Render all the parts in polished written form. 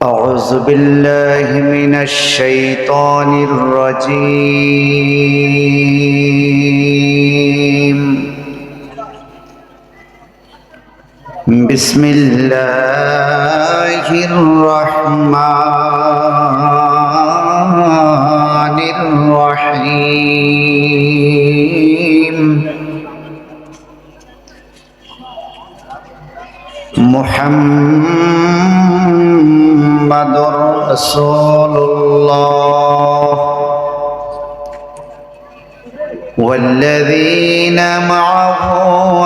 أعوذ بالله من الشيطان الرجيم. بسم الله الرحمن الرحيم. محمد رسول الله والذين معه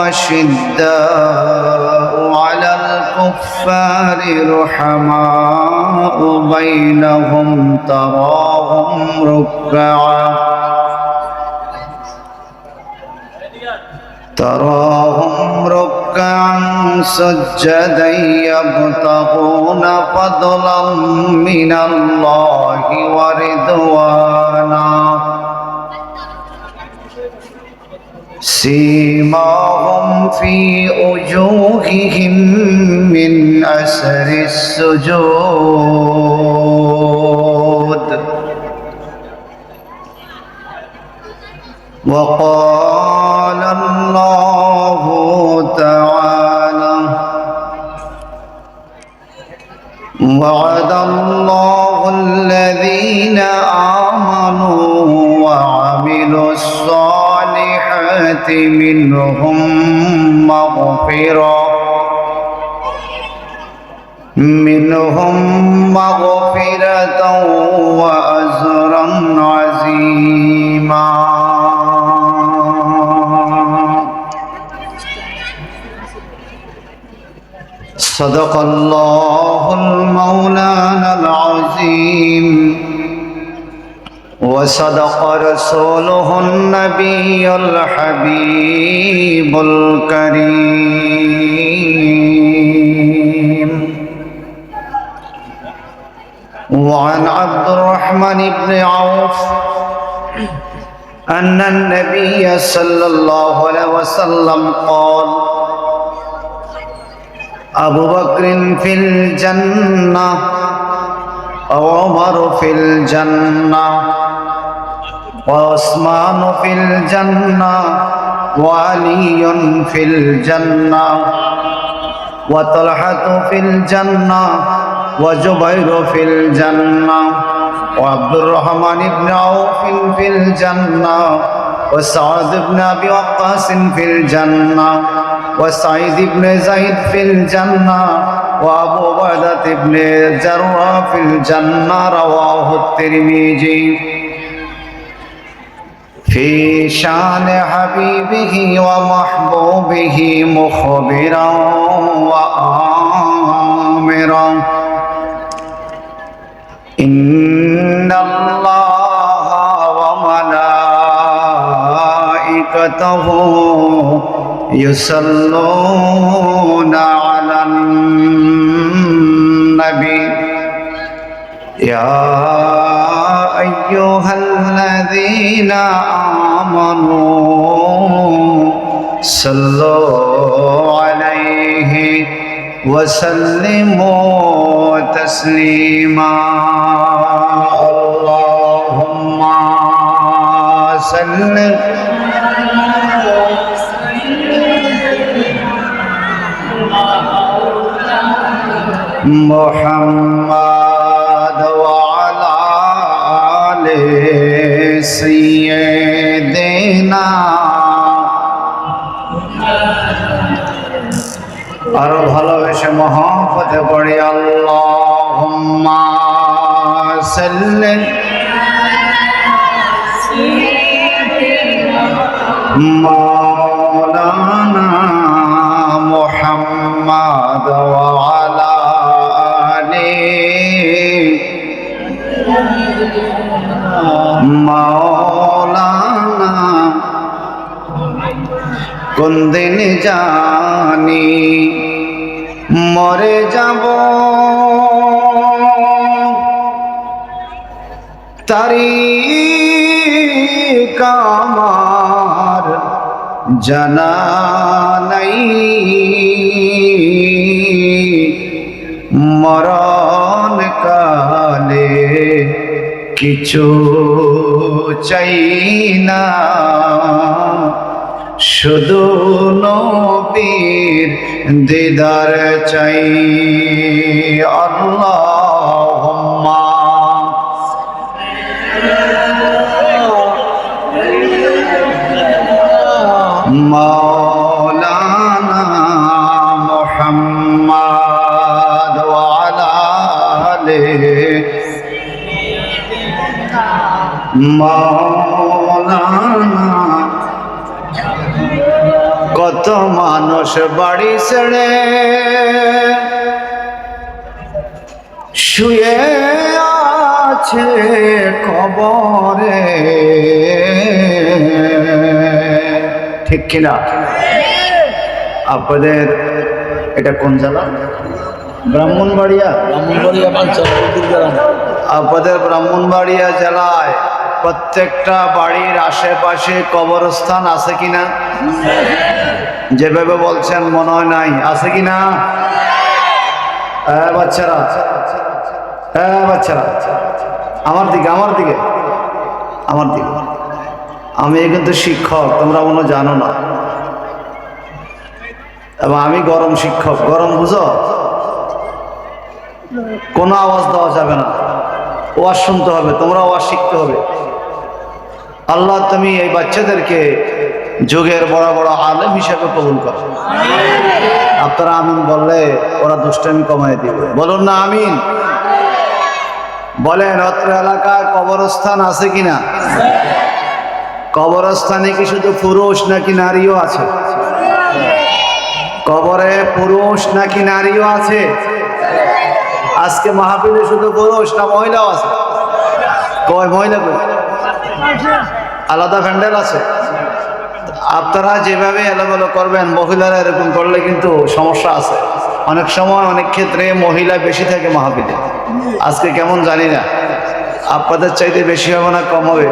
أشداء على الكفار رحماء بينهم تراهم ركعا سجدا يبتغون فضلا من الله ورضوانا سيماهم في وجوههم من أثر السجود وقال الله تعالى وعد الله الذين آمنوا وعملوا الصالحات منهم مغفرة وأجرا عظيما. صدق الله المولانا العظيم وصدق رسوله النبي الحبيب الكريم. وعن عبد الرحمن بن عوف أن النبي صلى الله عليه وسلم قال أبو بكر في الجنة وعمر في الجنة وعثمان في الجنة وعلي في الجنة وطلحة في الجنة وزبير في الجنة وعبد الرحمن بن عوف في الجنة وسعد بن أبي وقاص في الجنة وسعيد بن زيد في الجنة وأبو عبيدة بن الجراح في الجنة. رواه الترمذي في شان حبيبه ومحبوبه مخبرا وآمرا إن الله وملائكته يصلون على النبي يا أيها الذين آمنوا صلوا عليه وسلموا تسليما. اللهم صل محمد وعلى آل سيدنا আরো ভালোবেসে মহব্বতে পড়ি আল্লাহুম্মা সাল্লি মাওলানা মুহাম্মদ ওয়া আলা আলি মাওলানা কোন দিন জানি মরে যাব তারিখ আমার জানা নাই মরণ কিছু চাই না, শুধু নবীর দিদার চাই। আল্লাহুম্মা মাওলানা মুহাম্মদ ওয়া আলা আলিহি মাওলানা। কত মানুষ বাড়ি ছেড়ে শুয়ে আছে কবরে, ঠিক কিনা? আপনাদের এটা কোন জেলা? ব্রাহ্মণবাড়িয়া। আপনাদের ব্রাহ্মণবাড়িয়া জেলায় প্রত্যেকটা বাড়ির আশেপাশে কবরস্থান আছে কিনা? যেভাবে বলছেন মনে হয় নাই, আছে কিনা? বাচ্চারা, বাচ্চারা আমার দিকে, আমার দিকে, আমার দিকে। আমি কিন্তু শিক্ষক, তোমরা মনে জানো না, এবং আমি গরম শিক্ষক। গরম বুঝো? কোনো আওয়াজ দেওয়া যাবে না, ওয়াজ শুনতে হবে, তোমরা ওয়াজ শিখতে হবে। আল্লাহ তুমি এই বাচ্চাদেরকে যুগের বড় বড় আলেম হিসেবে কবুল করো। আপনারা আমিন বললে ওরা দুষ্টামি কমায় দিবে, বলুন না আমিন? বলেন, অত্র এলাকায় কবরস্থান আছে কিনা? কবরস্থানে কি শুধু পুরুষ নাকি নারীও আছে? কবরে পুরুষ নাকি নারীও আছে? আজকে মাহফিলে শুধু পুরুষ না মহিলাও আছে? কয় মহিলা? আলাদা প্যান্ডেল আছে? আপনারা যেভাবে এলোমেলো করবেন, মহিলারা এরকম করলে কিন্তু সমস্যা আছে। অনেক সময় অনেক ক্ষেত্রে মহিলা বেশি থাকে মাহফিলে। আজকে কেমন জানি না, আপনাদের চাইতে বেশি হবে না কম হবে?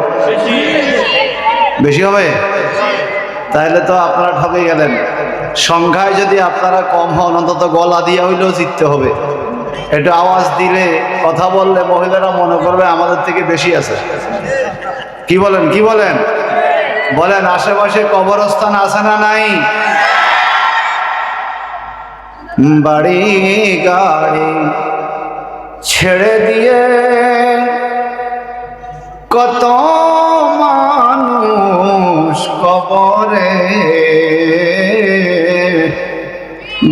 বেশি হবে। তাহলে তো আপনারা ঠকে গেলেন। সংখ্যায় যদি আপনারা কম হন, অন্তত গলা দিয়ে হইলেও জিততে হবে। একটু আওয়াজ দিলে, কথা বললে মহিলারা মনে করবে আমাদের থেকে বেশি আছে। কি বলেন, কি বলেন? বলেন, আশেপাশে কবরস্থান আছে না নাই? বাড়ি গাড়ি ছেড়ে দিয়ে কত মানুষ কবরে,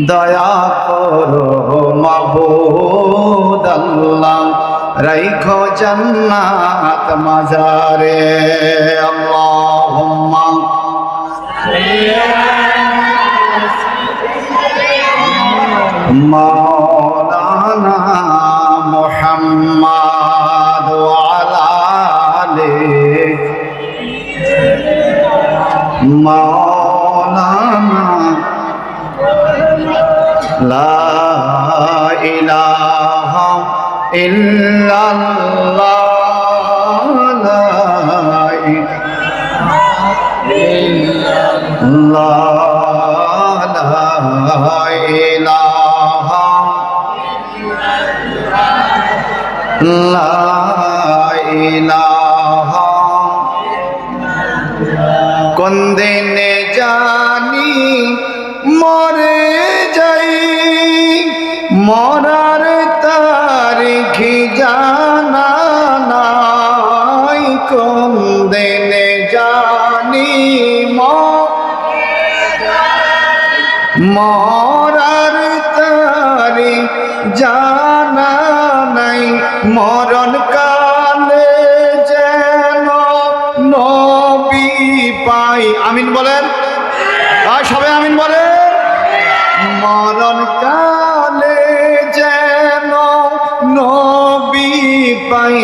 দয়া করো মাবুদ আল্লাহ, রাইখো জান্নাত মাজারে। আল্লাহুম্মা মাওলানা মুহাম্মদ ওয়া আলা আলিহি মাওলানা। লা ইলাহা ইল্লাল্লাহ, লা ইলাহা ইল্লাল্লাহ, লা ইলাহা লা ইলাহা। কোন দিনে জানি মরে যাই, মরার তারিখ জানা নাই। কোন দিনে জানি মরার তারিখ জানা নাই। মরণ কালে যেন নবী পাই। আমিন বলেন, সবাই আমিন বলেন। মরণ কালে যেন নবী পাই,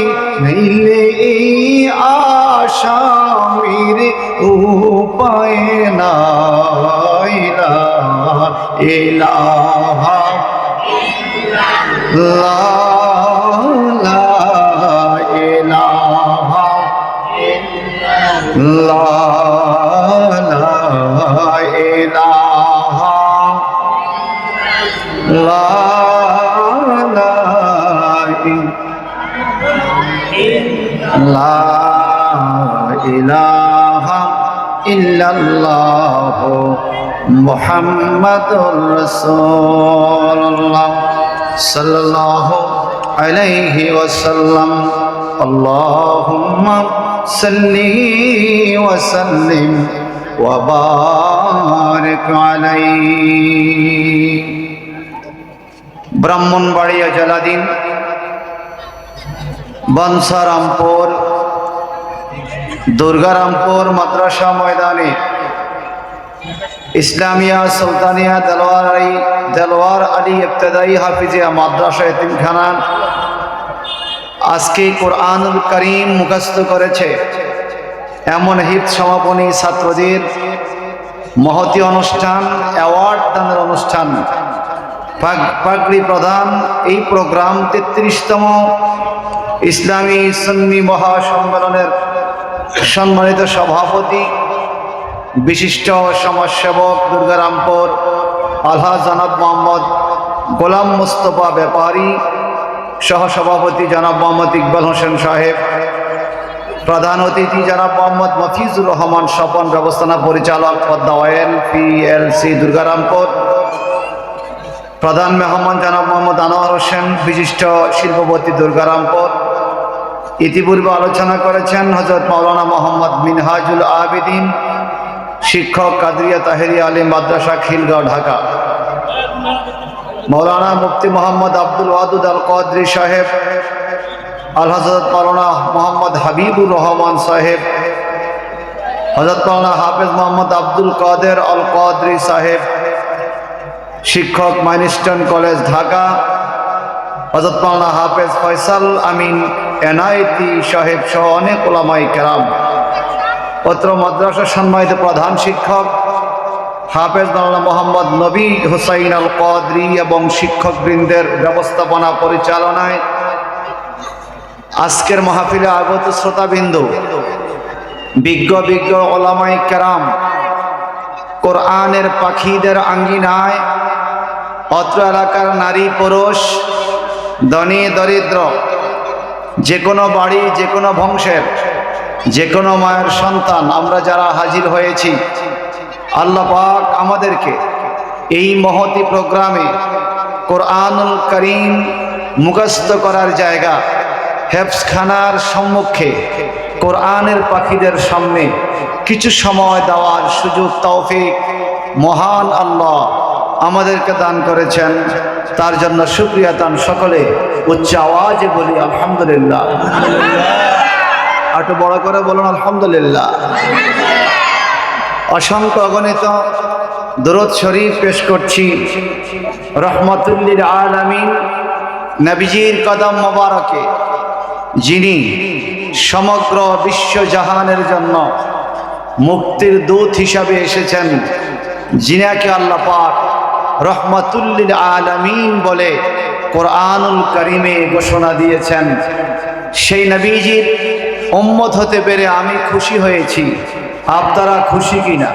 নইলে এই আসামির উপায় নাই। লা ইলাহা ইল্লাল্লাহ, লা ইলাহা ইল্লাল্লাহ, লা ইলাহা ইল্লাল্লাহ। লা ইলাহা ইল্লাল্লাহ মুহাম্মাদুর রাসূলুল্লাহ সাল্লাল্লাহু আলাইহি ওয়াসাল্লাম। আল্লাহুম্মা সাল্লি ওয়া সাল্লিম ওয়া বারিক আলাইহি। ব্রাহ্মণবাড়িয়া জেলাধীন বনসারামপুর দুর্গারামপুর মাদ্রাসা ময়দানে ইসলামিয়া সুলতানিয়া দেলোয়ার আলী ইবতদায়ী হাফিজিয়া মাদ্রাসা এতিমখানা আজকে কোরআনুল কারীম মুখস্থ করেছে এমন হিফজ সমাপনী ছাত্রদের মহতী অনুষ্ঠান, অ্যাওয়ার্ড দানের অনুষ্ঠান, পাগড়ি প্রদান। এই প্রোগ্রাম 33তম ইসলামী সুন্নি মহাসম্মেলনের সম্মানিত সভাপতি বিশিষ্ট সমাজসেবক দুর্গারামপুর আলহাজ জনাব মোহাম্মদ গোলাম মুস্তফা ব্যাপারী, সহসভাপতি জনাব মোহাম্মদ ইকবাল হোসেন সাহেব, প্রধান অতিথি জনাব মোহাম্মদ মফিজুর রহমান স্বপন, ব্যবস্থাপনা পরিচালক পদ্মা অয়েল পিএলসি দুর্গারামপুর, প্রধান মেহমান জনাব মোহাম্মদ আনোয়ার হোসেন, বিশিষ্ট শিল্পপতি দুর্গারামপুর। ইতিপূর্বে আলোচনা করেছেন হযরত মাওলানা মোহাম্মদ মিনহাজুল আবেদিন, শিক্ষক কাদরিয়া তাহেরিয়া আলিম মাদ্রাসা খিলগাঁও ঢাকা। মাওলানা মুফতি মোহাম্মদ আব্দুল ওয়াদুদ আল কদরি সাহেব, আল হযরত মাওলানা মোহাম্মদ হাবিবুর রহমান সাহেব, হযরত মাওলানা হাফেজ মোহাম্মদ আব্দুল কাদের আল কদরি সাহেব, শিক্ষক মাইনস্টন কলেজ ঢাকা, হযরত মাওলানা হাফেজ ফয়সাল আমিন এনআইটি সাহেব সহ অনেক উলামায়ে কেরাম, অত্র মাদ্রাসার সম্মানিত প্রধান শিক্ষক হাফেজ মাওলানা মোহাম্মদ নবী হুসাইন আল কদরি এবং শিক্ষকবৃন্দের ব্যবস্থাপনা পরিচালনায় আজকের মাহফিলে আগত শ্রোতাবিন্দু, বিজ্ঞ উলামায়ে কেরাম, কোরআনের পাখিদের আঙ্গিনায় অত্র এলাকার নারী পুরুষ, ধনী দরিদ্র, যে কোনো বাড়ি, যে কোনো বংশের, যে কোনো মায়ের সন্তান আমরা যারা হাজির হয়েছি, আল্লাহ পাক আমাদেরকে এই মহতী প্রোগ্রামে কোরআনুল কারীম মুখস্থ করার জায়গা, হেফজখানার সম্মুখে কোরআনের পাখিদের সামনে কিছু সময় দেওয়ার সুযোগ তৌফিক মহান আল্লাহ আমাদেরকে দান করেছেন। তার জন্য শুকরিয়া দান সকলে উচ্চ আওয়াজে বলি আলহামদুলিল্লাহ। একটু বড় করে বলুন আলহামদুলিল্লাহ। অসংখ্য অগণিত দরুদ শরীফ পেশ করছি রহমাতুল লিল আলামিন নবীজির কদম মোবারকে, যিনি সমগ্র বিশ্বজাহানের জন্য মুক্তির দূত হিসাবে এসেছেন, যিনাকে আল্লাহ পাক রহমাতুল লিল আলামিন বলে কোরআনুল কারীমে ঘোষণা দিয়েছেন। সেই নবীজির উম্মত হতে পেরে আমি খুশি হয়েছি। আপনারা খুশি কিনা?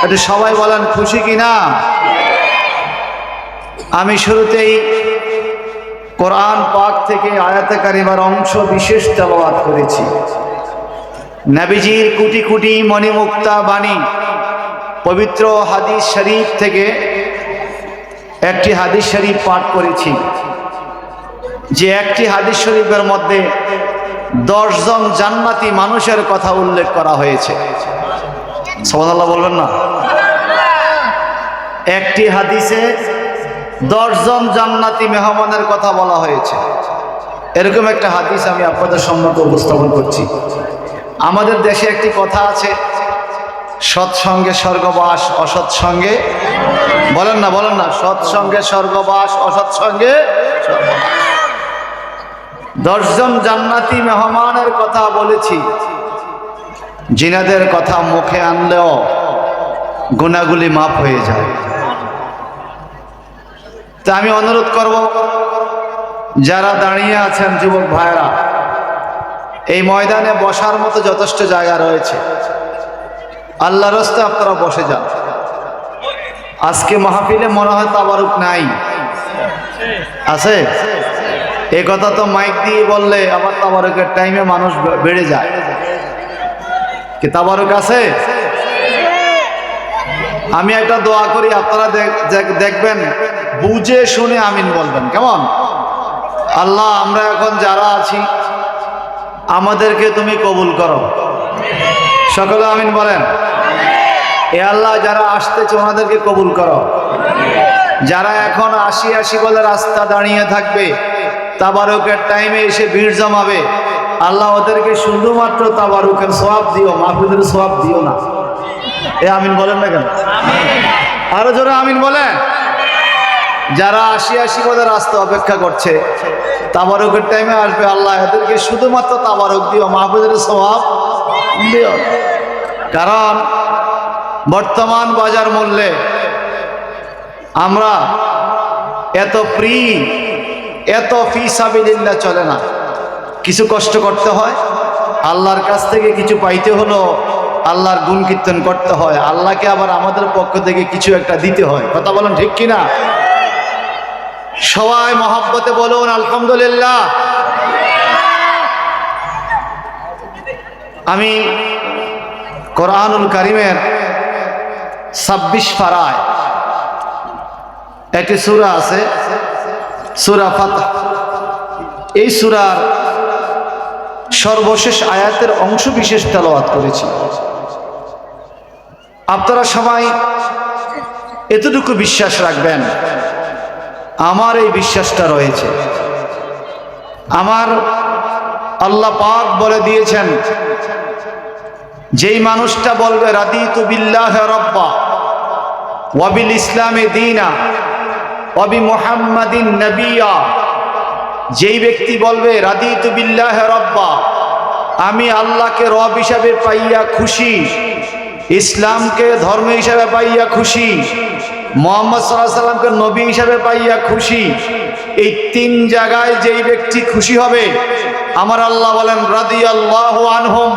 এটা সবাই বলেন খুশি কিনা? আমি শুরুতেই কোরআন পাক থেকে আয়াতে কারিমার অংশ বিশেষ তেলাওয়াত করেছি। নবীজির কোটি কোটি মণিমুক্তা বাণী পবিত্র হাদিস শরীফ থেকে একটি হাদিস শরীফ পাঠ করেছি, যে একটি হাদিস শরীফের মধ্যে 10 জন জান্নাতি মানুষের কথা উল্লেখ করা হয়েছে। সুবহানাল্লাহ বলবেন না? একটি হাদিসে 10 জন জান্নাতি মেহমানের কথা বলা হয়েছে। এরকম একটা হাদিস আমি আপনাদের সম্মুখে উপস্থাপন করছি। আমাদের দেশে একটি কথা আছে, সৎসঙ্গে স্বর্গবাস, অসৎসঙ্গে বলেন না, সৎসঙ্গে স্বর্গবাস, অসৎসঙ্গে স্বর্গবাস। 10 জন জান্নাতি মেহমানের কথা বলেছি, জিনাদের কথা মুখে আনলেও গুনাহগুলি মাফ হয়ে যায়। তা আমি অনুরোধ করব, যারা দাঁড়িয়ে আছেন যুবক ভাইরা, এই ময়দানে বসার মতো যথেষ্ট জায়গা রয়েছে, আল্লাহর রাস্তায় আপনারা বসে যান। আজকে মাহফিলে মনে হয় তাবারুক নাই, আছে? এ কথা তো মাইক দিয়ে বললে আবার তাবারুকের টাইমে মানুষ বেড়ে যায়। কি তাবারুক আছে? আমি একটা দোয়া করি, আপনারা দেখবেন বুঝে শুনে আমিন বলবেন, কেমন? আল্লাহ, আমরা এখন যারা আছি আমাদেরকে তুমি কবুল করো, সকলে আমিন বলেন। এ আল্লাহ, যারা আসতেছে ওনাদেরকে কবুল করো। যারা এখন আসি বলে রাস্তা দাঁড়িয়ে থাকবে, তাবারুকের টাইমে এসে ভিড় জমাবে, আল্লাহ ওদেরকে শুধুমাত্র তাবারুকের সওয়াব দিও, মাহফিলের সওয়াব দিও না। এ আমিন বলেন না কেন? আরো জোরে আমিন বলেন। যারা আসি বলে রাস্তা অপেক্ষা করছে, তাবারুকের টাইমে আসবে, আল্লাহ এদেরকে শুধুমাত্র তাবারুক দিও, মাহফিলের সওয়াব দিও। কারণ বর্তমান বাজার মূল্যে আমরা এত এত ফি সাবিলিল্লাহ চলে না, কিছু কষ্ট করতে হয়, আল্লাহর কাছ থেকে কিছু পাইতে হলো আল্লাহর গুণ কীর্তন করতে হয়, আল্লাহকে আবার আমাদের পক্ষ থেকে কিছু একটা দিতে হয়। কথা বলেন ঠিক কিনা? সবাই মহব্বতে বলুন আলহামদুলিল্লাহ। আমি কোরআনুল কারীমের 26 পারায় একটি সূরা আছে, সূরা ফাতহ। এই সূরার সর্বশেষ আয়াতের অংশ বিশেষ তেলাওয়াত করেছি। আপনারা সবাই এতটুকু বিশ্বাস রাখবেন, আমার এই বিশ্বাসটা রয়েছে। আমার আল্লাহ পাক বলে দিয়েছেন, যেই মানুষটা বলবে রাদিতু বিল্লাহি রাব্বা ওয়া বিল ইসলামি দীনা ওয়া বি মুহাম্মাদিন নবিয়্যা, যেই ব্যক্তি বলবে রাদিতু বিল্লাহি রাব্বা, আমি আল্লাহকে রব হিসাবে পাইয়া খুশি, ইসলামকে ধর্ম হিসাবে পাইয়া খুশি, মুহাম্মদ সাল্লাল্লাহু আলাইহি সাল্লামকে নবী হিসাবে পাইয়া খুশি, এই তিন জায়গায় যেই ব্যক্তি খুশি হবে, আমার আল্লাহ বলেন রাদিয়াল্লাহু আনহুম,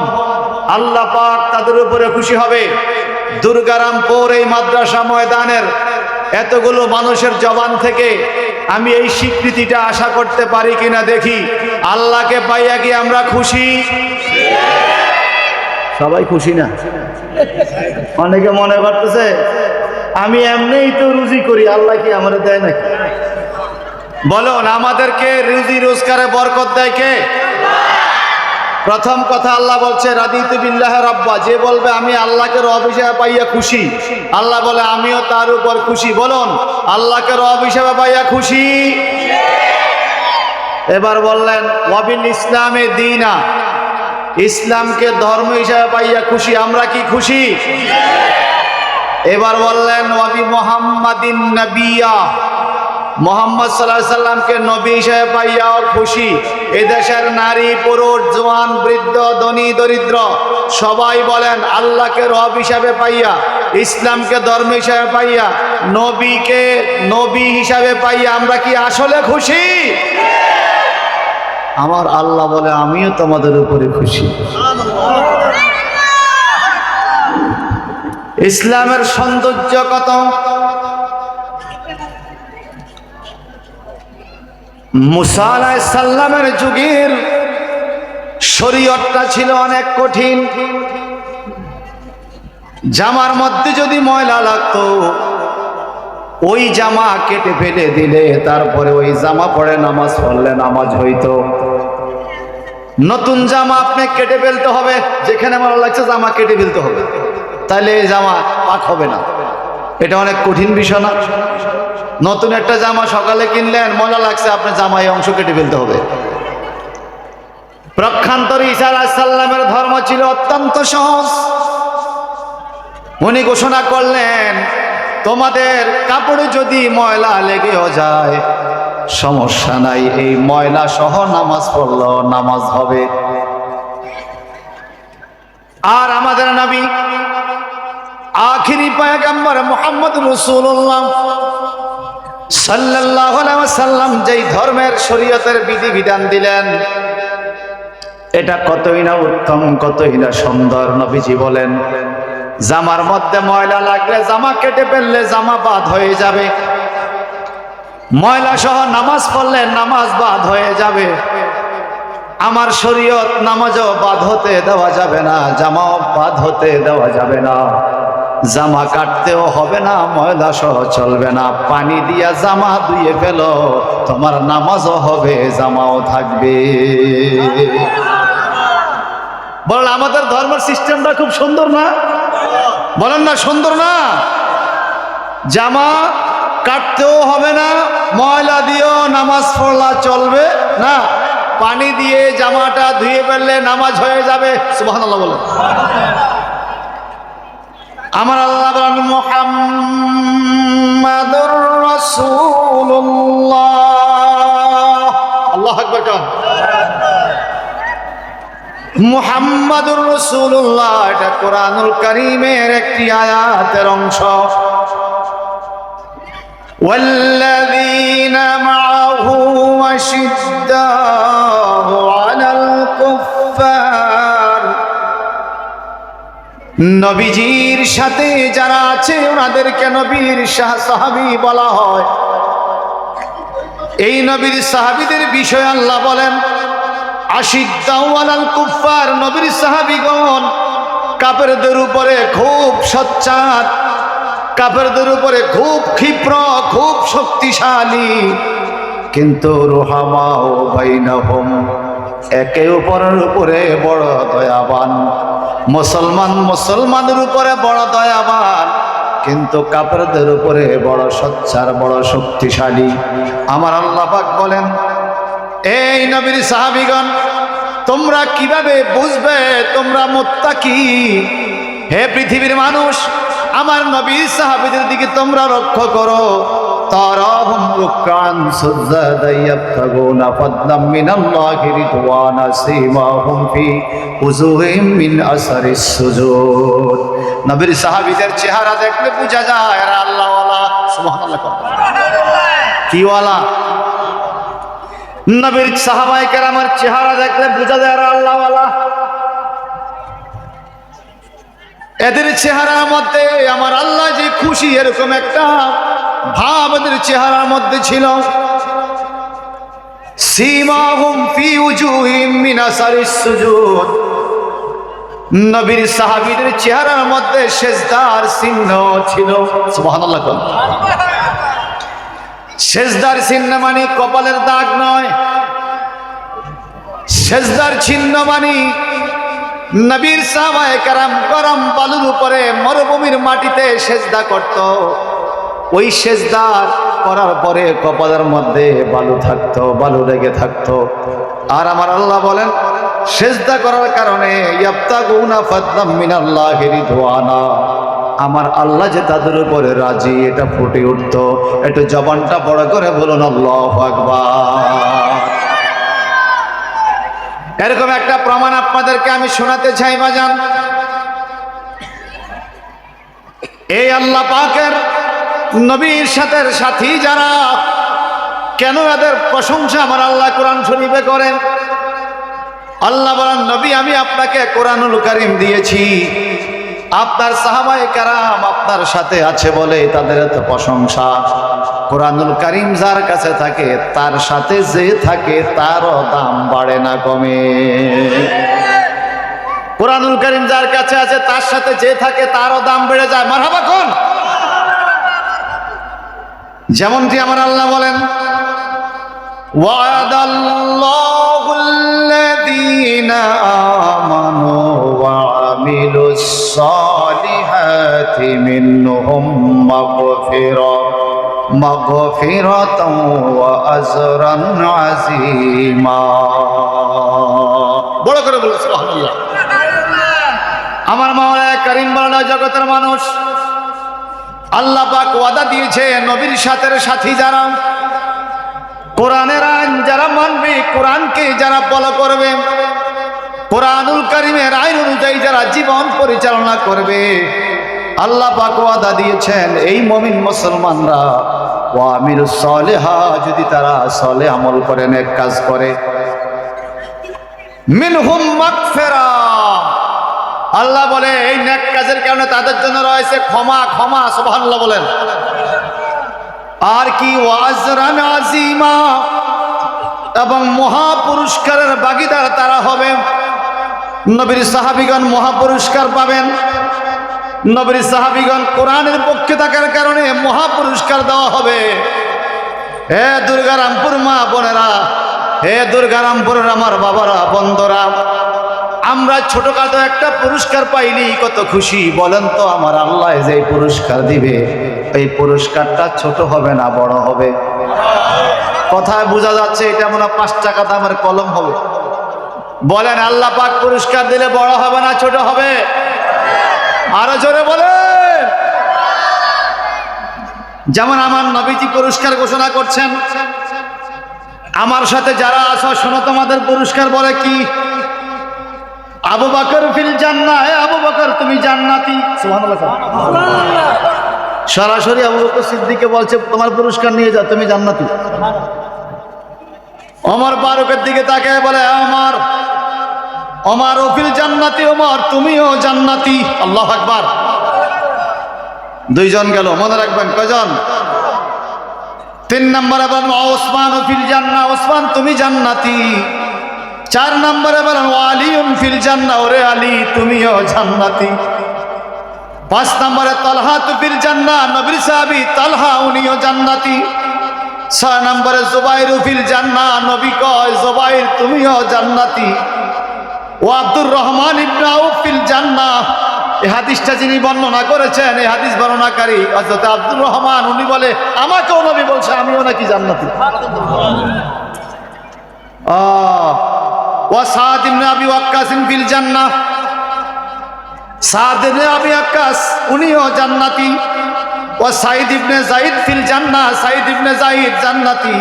আল্লাহ পাক তাদের উপরে খুশি হবে। দুর্গারামপুর এই মাদ্রাসা ময়দানের এতগুলো মানুষের জবান থেকে আমি এই স্বীকৃতিটা আশা করতে পারি কিনা দেখি, আল্লাহকে পাইয়া কি আমরা খুশি? সবাই খুশি না? অনেকে মনে করতেছে আমি এমনিই তো রুজি করি, আল্লাহ কি আমরা দেয় নাকি? বলুন, আমাদেরকে রুজি রোজগারে বরকত দেয় কে? প্রথম কথা আল্লাহ বলছে রাদিতু বিল্লাহি রাব্বা, যে বলবে আমি আল্লাহকে রব হিসেবে পাইয়া খুশি, আল্লাহ বলে আমিও তার উপর খুশি। বলুন, আল্লাহকে রব হিসেবে পাইয়া খুশি। এবার বললেন ওয়া বিল ইসলামি দীনা, ইসলামকে ধর্ম হিসেবে পাইয়া খুশি, আমরা কি খুশি? এবার বললেন ওয়া বি মুহাম্মাদিন নবিয়্যা, মুহাম্মদ সাল্লাল্লাহু আলাইহি সাল্লামকে নবী হিসেবে পাইয়াও খুশি। এদেশের নারী পুরুষ জওয়ান বৃদ্ধ ধনী দরিদ্র সবাই বলেন আল্লাহকে রব হিসাবে পাইয়া, ইসলামকে ধর্ম হিসাবে পাইয়া, নবীকে নবী হিসাবে পাইয়া আমরা কি আসলে খুশি? আমার আল্লাহ বলে আমিও তোমাদের উপরে খুশি। ইসলামের সৌন্দর্য কত! মুসা আলাইহিস সালামের যুগের শরীয়তটা ছিল অনেক কঠিন। জামার মধ্যে যদি ময়লা লাগতো, ওই জামা কেটে ফেলে দিলে তারপরে ওই জামা পরে নামাজ পড়লে নামাজ হইতো। নতুন জামা আপনি কেটে ফেলতে হবে, যেখানে ময়লা লাগছে জামা কেটে ফেলতে হবে, তাহলে এই জামা পাক হবে না। এটা অনেক কঠিন বিষয় না? নতুন একটা জামা সকালে কিনলেন, ময়লা লাগছে, আপনার জামা এই অংশ কেটে ফেলতে হবে। পক্ষান্তরে ঈসা আলাইহিস সালামের ধর্ম ছিল অত্যন্ত সহজ। উনি ঘোষণা করলেন তোমাদের কাপড়ে যদি ময়লা লেগেও যায় সমস্যা নাই, এই ময়লা সহ নামাজ পড়লো নামাজ হবে। আর আমাদের নবী আখিরি পয়গম্বর মুহাম্মদ রাসূলুল্লাহ সাল্লাল্লাহু আলাইহি ওয়াসাল্লাম যেই ধর্মের শরীয়তের বিধিবিধান দিলেন, এটা কতই না উত্তম, কতই না সুন্দর। নবীজি বলেন জামার মধ্যে ময়লা লাগলে জামা কেটে ফেললে জামা বাদ হয়ে যাবে। ময়লা সহ নামাজ পড়লে নামাজ বাদ হয়ে যাবে। আমার শরীয়ত নামাজও বাদ হতে দেওয়া যাবে না, জামাও বাদ হতে দেওয়া যাবে না, জামা কাটতেও হবে না, ময়লা সহ চলবে না। পানি দিয়া জামা ধুয়ে ফেলো, তোমার নামাজও হবে, জামাও থাকবে। বলেন আমাদের ধর্মের সিস্টেমটা খুব সুন্দর না? বলেন না সুন্দর না? জামা কাটতেও হবে না, ময়লা দিয়েও নামাজ পড়লা চলবে না, পানি দিয়ে জামাটা ধুয়ে ফেললে নামাজ হয়ে যাবে। সুবহানাল্লাহ বলেন। আমার আল্লাহ বলেন মুহাম্মাদুর রাসূলুল্লাহ। আল্লাহু আকবার। কোন মুহাম্মাদুর রাসূলুল্লাহ, এটা কোরআনুল কারীমের একটি আয়াতের অংশ। ওয়াল্লাযীনা মাআহু আশিদ্দাউ আলাল কুফফার, নবীজির সাথে যারা আছে ওনাদেরকে নবীর সাহাবী বলা হয়। এই নবীর সাহাবীদের বিষয়ে আল্লাহ বলেন আশিদ্দাউ আলাল কুফফার, নবীর সাহাবীগণ কাফেরদের উপরে খুব সোচ্চার, কাফেরদের উপরে খুব ক্ষিপ্র, খুব শক্তিশালী, কিন্তু রুহামাউ বাইনাহুম, একে অপরের উপরে বড় দয়াবান। মুসলমানের উপরে বড় দয়াবান, কিন্তু কাফেরদের উপরে বড় সোচ্চার, বড় শক্তিশালী। আমার আল্লাহ পাক বলেন এই নবীর সাহাবীগণ তোমরা কিভাবে বুঝবে তোমরা মুত্তাকি? হে পৃথিবীর মানুষ, আমার নবীর সাহাবীদের দিকে তোমরা লক্ষ্য করো। তারাহুম রুকআন সুজদান ইয়াবতাগুনা ফাদলাম মিনাল্লাহি রিদওয়ানা সীমাহুম ফি উজুহিম মিন আসারিস সুজুদ। নবীর সাহাবীদের চেহারা দেখলে বোঝা যায় এরা আল্লাহওয়ালা। সুবহানাল্লাহ। কি ওয়ালা? নবীর সাহাবায়ে কেরামের চেহারা দেখলে বোঝা যায় এরা আল্লাহওয়ালা। এদের চেহারার মধ্যে আমার আল্লাহ যে খুশি, এরকম একটা ভাব এদের চেহারার মধ্যে ছিল। সীমাহুম ফি উজুহিম মিন আসারিস সুজুদ, নবীর সাহাবীদের চেহারার মধ্যে সেজদার চিহ্ন ছিল। সুবহানাল্লাহ। সেজদার চিহ্ন মানে কপালের দাগ নয়, সেজদার চিহ্ন মানে নবীর সাহাবায়ে কেরাম গরম বালুর উপরে মরুভূমির মাটিতে সেজদা করত। ওই সেজদার করার পরে কপালের মধ্যে বালু থাকতো, বালু লেগে থাকতো। আর আমার আল্লাহ বলেন সেজদা করার কারণে ইয়াবতাগুনা ফাদলাম মিনাল্লাহি রিদওয়ানা, আমার আল্লাহ যে তাদের উপরে রাজি এটা ফুটে উঠতো। একটু জবানটা বড় করে বলুন আল্লাহু আকবার। এরকম একটা প্রমাণ আপনাদেরকে আমি শোনাতে চাই বাজান। এই আল্লাহ পাকের নবীর সাথে সাথী যারা, কেন এদের প্রশংসা আমার আল্লাহ কোরআন শরীফে করেন? আল্লাহ বলেন নবী আমি আপনাকে কোরআনুল কারীম দিয়েছি, আপনার সাহাবায়ে কেরাম আপনার সাথে আছে বলে তাদের এত প্রশংসা। কোরআনুল কারীম যার কাছে থাকে তার সাথে যে থাকে তারও দাম বাড়ে না কমে। কোরআনুল কারীম যার কাছে আছে তার সাথে যে থাকে তারও দাম বেড়ে যায়। মারহাবা কোন? যেমনটি আমার আল্লাহ বলেন ওয়াদাল্লাহুল্লাযীনা আমানু ওয়া আমিলুস সালিহাতি মিনহুম মাগফিরাতাও ওয়া আজরান আযীমা। বড় করে বলুন সুবহানাল্লাহ। আমার মাওলা কারীম বলেন জগতের মানুষ, আল্লাহ পাক ওয়াদা দিয়েছে নবীর সাথে সাথী যারা, কোরআনের আইন যারা মানবে, কোরআনকে যারা ফলো করবে, কোরআনুল কারীমের আইন অনুযায়ী যারা জীবন পরিচালনা করবে, আল্লাহ পাক ওয়াদা দিয়েছেন এই মুমিন মুসলমানরা ওয়া আমিলুস সালিহাত, যদি তারা সালেহ আমল করে, নেক কাজ করে, মিনহুম মাগফিরা, আল্লাহ বলে এই নেক কাজের কারণে তাদের জন্য রয়েছে ক্ষমা। ক্ষমা। সুবহানাল্লাহ বলেন। আর কি ওয়াজরান আজিমা, এবং মহা পুরস্কারের ভাগীদার তারা হবে। নবীর সাহাবীগণ মহা পুরস্কার পাবেন। নবীর সাহাবীগণ কোরআনের পক্ষে থাকার কারণে মহা পুরস্কার দেওয়া হবে। হে দুর্গারামপুর মা বোনেরা, হে দুর্গারামপুরের আমার বাবারা বন্ধুরা, আমরা ছোটখাটো একটা পুরস্কার পাইনি কত খুশি বলেন তো। আমার আল্লাহ যে পুরস্কার দিবে এই পুরস্কারটা ছোট হবে না বড় হবে? কথায় বোঝা যাচ্ছে এটা মনে 5 টাকা দামের কলম হবে। বলেন আল্লাহ পাক পুরস্কার দিলে বড় হবে না ছোট হবে? আরো জোরে বলেন। যেমন আমার নবীজি পুরস্কার ঘোষণা করছেন, আমার সাথে যারা আছো শোনো, তোমাদের পুরস্কার বলে কি? আবু বকর ফিল জান্নাহ, হে আবু বকর তুমি জান্নাতি। সুবহানাল্লাহ। সরাসরি আবু বকর সিদ্দিককে বলছে তোমার পুরস্কার নিয়ে যাও, তুমি জান্নাতি। ওমর ফারুকের দিকে তাকিয়ে বলে ওমর, ওমর ফিল জান্নাতি, ওমর তুমিও জান্নাতি। আল্লাহু আকবার। 2 জন গেল, মনে রাখবেন কয়জন? 3 নম্বরে বলেন ওসমান ফিল জান্নাহ, ওসমান তুমি জান্নাতি। 4 নম্বরে বলেন আলীউন ফিল জান্নাহ, ওরে আলী তুমিও জান্নাতি। 5 নম্বরে তালহা ফিল জান্নাহ, নবীর সাহাবী তালহা উনিও জান্নাতি। 6 নম্বরে জুবাইর ফিল জান্নাহ, নবী কয় জুবাইর তুমিও জান্নাতি। ও আব্দুর রহমান ইবনে আউফ ফিল জান্নাহ, এই হাদিসটা যিনি বর্ণনা করেছেন, এই হাদিস বর্ণনাকারী হযরত আব্দুর রহমান, উনি বলে আমাকেও নবী বলছে আমিও নাকি জান্নাতি। ও সাদ ইবনে আবি ওয়াক্কাস ফিল জান্নাহ, সাদ ইবনে আবি ওয়াক্কাস উনিও জান্নাতি। ও সাইদ ইবনে যায়েদ ফিল জান্নাহ, সাইদ ইবনে যায়েদ জান্নাতি।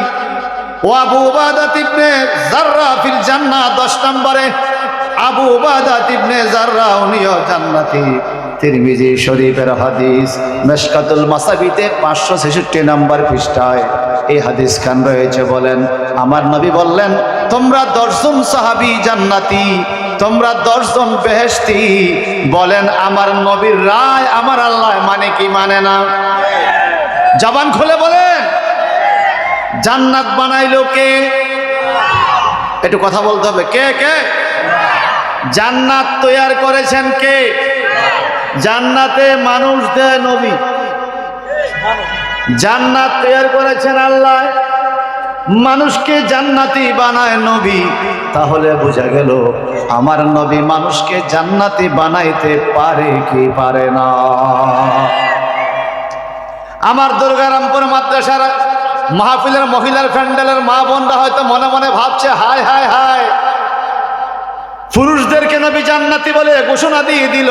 ও আবু উবাদা ইবনে জাররা ফিল জান্নাহ, 10 নম্বরে আবু উবাদা ইবনে জাররা উনিও জান্নাতি। তিরমিজি শরীফের হাদিস, মিশকাতুল মাসাবিতে 566 নম্বর পৃষ্ঠায় এই হাদিস খান রয়েছে। বলেন আমার নবী বললেন তোমরা 10 জন সাহাবী জান্নাতি, তোমরা 10 জন বেহেশতি। বলেন আমার নবীর রায় আমার আল্লাহ মানে কি মানে না? জবান খুলে বলেন। জান্নাত বানাইলো কে? একটু কথা বলতে হবে, কে কে? জান্নাত তৈরি করেছেন কে? জান্নাতে মানুষ দেয় নবী, জান্নাত তৈরি করেছেন আল্লাহ, মানুষকে জান্নাতি বানায় নবী। তাহলে বোঝা গেল আমার নবী মানুষকে জান্নাতি বানাইতে পারে কি পারে না? আমার দুর্গারামপুর মাদ্রাসার মাহফিলের মহিলার প্যান্ডেলের মা বোনরা হয়তো মনে মনে ভাবছে হায় হায় হায়, পুরুষদেরকে নবী জান্নাতি বলে ঘোষণা দিয়ে দিল,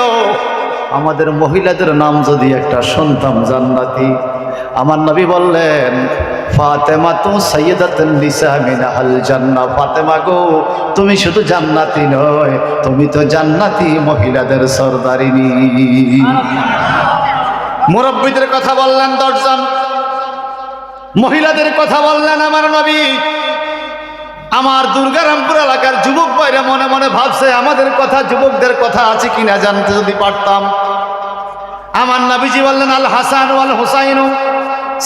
আমাদের মহিলাদের নাম যদি একটা শুনতাম জান্নাতি। আমার নবী বললেন ফাতেমা তু সাইয়্যিদাতুন নিসা মিন আহল জান্নাহ, ফাতেমা গো তুমি শুধু জান্নাতি নয়, তুমি তো জান্নাতি মহিলাদের সরদারিনী। মুরব্বিদের কথা বললেন 10 জন, মহিলাদের কথা বললেন আমার নবী। আমার দুর্গারামপুর এলাকার যুবক ভাইরা মনে মনে ভাবছে আমাদের কথা, যুবকদের কথা আছে কিনা জানতে যদি পারতাম। আমার নবীজি বললেন আল হাসান ওয়াল হুসাইন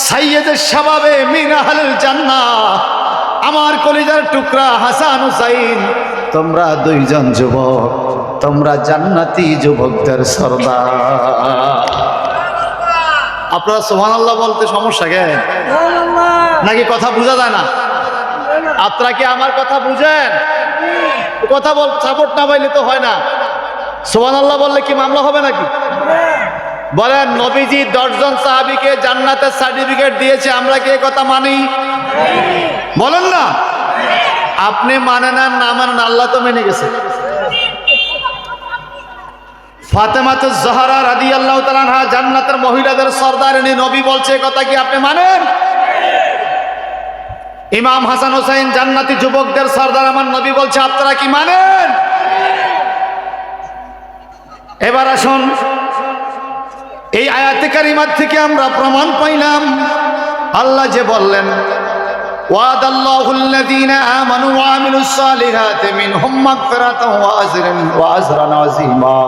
সাইয়্যিদুশ শাবাবে মিন আহলিল জান্নাহ, আমার কলিজার টুকরা হাসান হুসাইন তোমরা 2 জন যুবক, তোমরা জান্নাতি যুবকদের সরদার। আপনারা সুবহানাল্লাহ বলতে সমস্যা কেন? নাকি কথা বোঝা যায় না? আপনারা কি আমার কথা বুঝেন? কথা বল, সাপোর্ট না পাইলে তো হয় না। সুবহানাল্লাহ বললে কি মামলা হবে নাকি? বলেন নবীজি 10 জন সাহাবীকে জান্নাতের সার্টিফিকেট দিয়েছে, আমরা কি এই কথা মানি? বলেন না। আপনি মানেন আর না মানেন, আল্লাহ তো মেনে গেছে। ফাতেমাতুজ জাহরা রাদিয়াল্লাহু তাআলা আনহা জান্নাতের মহিলাদের সরদারিনী, নবী বলছে কথা কি আপনি মানেন? ইমাম হাসান হোসেন জান্নাতি যুবকদের সরদার, আমার নবী বলছে আপনারা কি মানেন? এবার আসুন এই আয়াতে কারিমা থেকে আমরা প্রমাণ পাইলাম আল্লাহ যে বললেন ওয়াদাল্লাহুল্লাযীনা আমানু ওয়া আমিলুস সালিহাতি মিনহুম মাগফিরাতাও ওয়া আজরান আযীমা।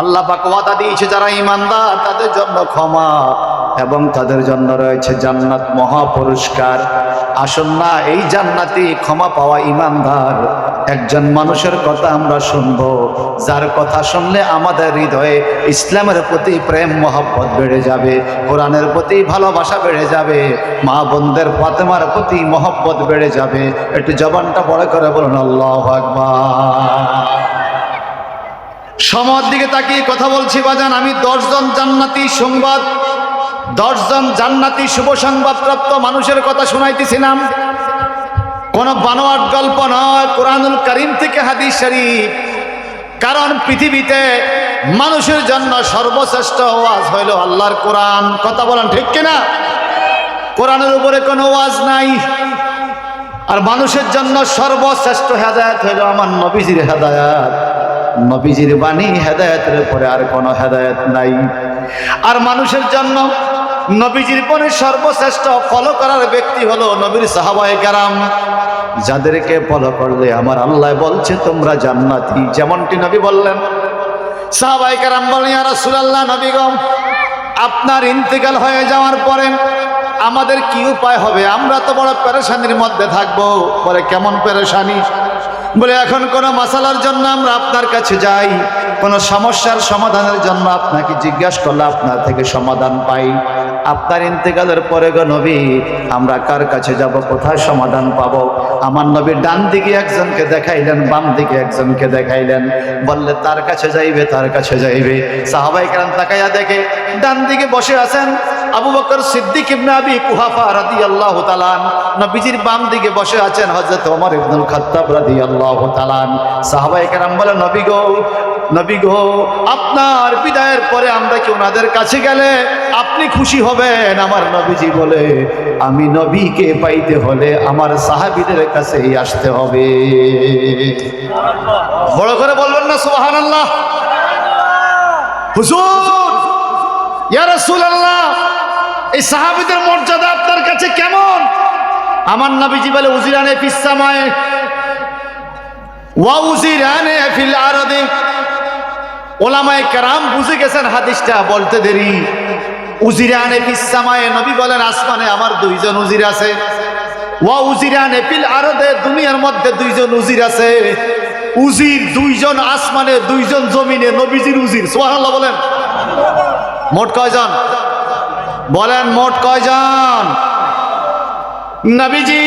আল্লাহ পাক ওয়াদা দিয়েছে যারা ঈমানদার তাদের জন্য ক্ষমা এবং তাদের জন্য রয়েছে জান্নাত, মহা পুরস্কার। আসুন না এই জান্নাতি ক্ষমা পাওয়া ঈমানদার একজন মানুষের কথা আমরা শুনবো, যার কথা শুনলে আমাদের হৃদয়ে ইসলামের প্রতি প্রেম মহব্বত বেড়ে যাবে, কোরআনের প্রতি ভালোবাসা বেড়ে যাবে, মা বোনদের ফাতেমার প্রতি মহব্বত বেড়ে যাবে। একটু জবানটা বড় করে বলুন আল্লাহু আকবার। সময়ের দিকে তাকিয়ে কথা বলছি বাজান। আমি 10 জন জান্নাতি সংবাদ, 10 জন জান্নাতি শুভ সংবাদ প্রাপ্ত মানুষের কথা শুনাইতেছিলাম। কোন বানোয়াট গল্প নয়, কোরআনুল কারীম থেকে হাদিস শরীফ। কারণ পৃথিবীতে মানুষের জন্য সর্বশ্রেষ্ঠ ওয়াজ হইল আল্লাহর কোরআন। কথা বলেন ঠিক কিনা? কোরআনের উপরে কোনো ওয়াজ নাই। আর মানুষের জন্য সর্বশ্রেষ্ঠ হেদায়েত হইল আমার নবীজির হেদায়েত। নবীজির বাণী হেদায়েতের উপরে আর কোনো হেদায়েত নাই। আর মানুষের জন্য নবীজির পরে সর্বশ্রেষ্ঠ ফলো করার ব্যক্তি হলো নবীর সাহাবায়ে কেরাম, যাদেরকে ফলো করলে আমার আল্লাহ বলছে তোমরা জান্নাতি। যেমনটি নবী বললেন, সাহাবায়ে কেরাম বলেন ইয়া রাসূলুল্লাহ, নবী গো আপনার ইন্তেকাল হয়ে যাওয়ার পরে আমাদের কি উপায় হবে? আমরা তো বড় পেরেশানির মধ্যে থাকবো। বলে কেমন পেরেশানি? বলে এখন কোনো মাসালার জন্য আমরা আপনার কাছে যাই, কোনো সমস্যার সমাধানের জন্য আপনাকে জিজ্ঞাসা করলে আপনার থেকে সমাধান পাই। আপনার ইন্তেকালের পরে গো নবী আমরা কার কাছে যাব, কোথায় সমাধান পাবো? আমার নবী ডান দিকে একজনকে দেখাইলেন, বাম দিকে একজনকে দেখাইলেন, বললে তার কাছে যাইবে, তার কাছে যাইবে। সাহাবায়ে কেরাম তাকাইয়া দেখে ডান দিকে বসে আছেন আবু বকর সিদ্দিক ইবনে আবি কুহাফা রাদিয়াল্লাহু তাআলা, নবীজির বাম দিকে বসে আছেন হযরত ওমর ইবনুল খাত্তাব রাদিয়াল্লাহু তাআলা। সাহাবায়ে কেরাম বলে নবী গো আপনার বিদায়ের পরে আমরা কি ওনাদের কাছে গেলে আপনি খুশি হবেন? আমার নবীজি বলে আমি নবীকে পাইতে হলে আমার সাহাবীদের কাছেই আসতে হবে। বড় করে বলবেন না সুবহানাল্লাহ? হুজুর ইয়া রাসূলুল্লাহ এই সাহাবীদের মর্যাদা আপনার কাছে কেমন? আমার নবীজি বলে উজিরানে ফিস সামায়ে ওয়া উজিরানে ফিল আরদি। ওলামায়ে কেরাম বুঝে গেছেন হাদিসটা, বলতে দেরি। উজিরানে ফিস সামায়ে নবী বলেন আসমানে আমার 2 জন উজির আছে, ওয়া উজিরানে ফিল আরদে দুনিয়ার মধ্যে 2 জন উজির আছে। উজির 2 জন আসমানে, 2 জন জমিনে, নবীজির উজির। সুবহানাল্লাহ বলেন। মোট কয়জন? বলেন মোট কয়জন? নবীজি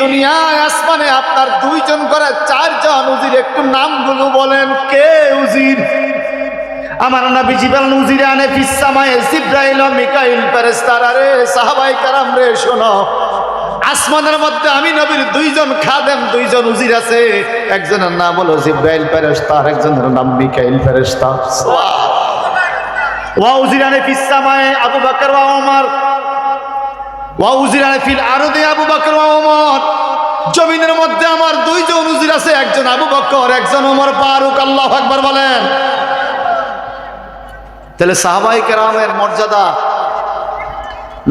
দুনিয়ায় আসমানে আপনার 2 জন করে 4 জন উজির। একটু নামগুলো বলেন, কে উজির? আমার নবীজি বলেন উজিরানে ফিস সামায়ে জিবরাইল ও মিকাইল ফেরেশতারা। রে সাহাবায়ে কেরাম রে শোনো, আসমানের মধ্যে আমি নবীর 2 জন খাদেম, 2 জন উজির আছে। একজনের নাম হলো জিবরাইল ফেরেশতা, আরেকজনের নাম মিকাইল ফেরেশতা। ওয়া উজিরানে ফিস সামায়ে আবু বকর ওয়া ওমর ওয়া উজিরানে ফিল আরদি আবু বকর ওয়া ওমর। জমিনের মধ্যে আমার 2 জন উজির আছে, একজন আবু বকর, একজন ওমর ফারুক। আল্লাহু আকবার বলেন। তাহলে সাহাবায়ে কেরামের মর্যাদা,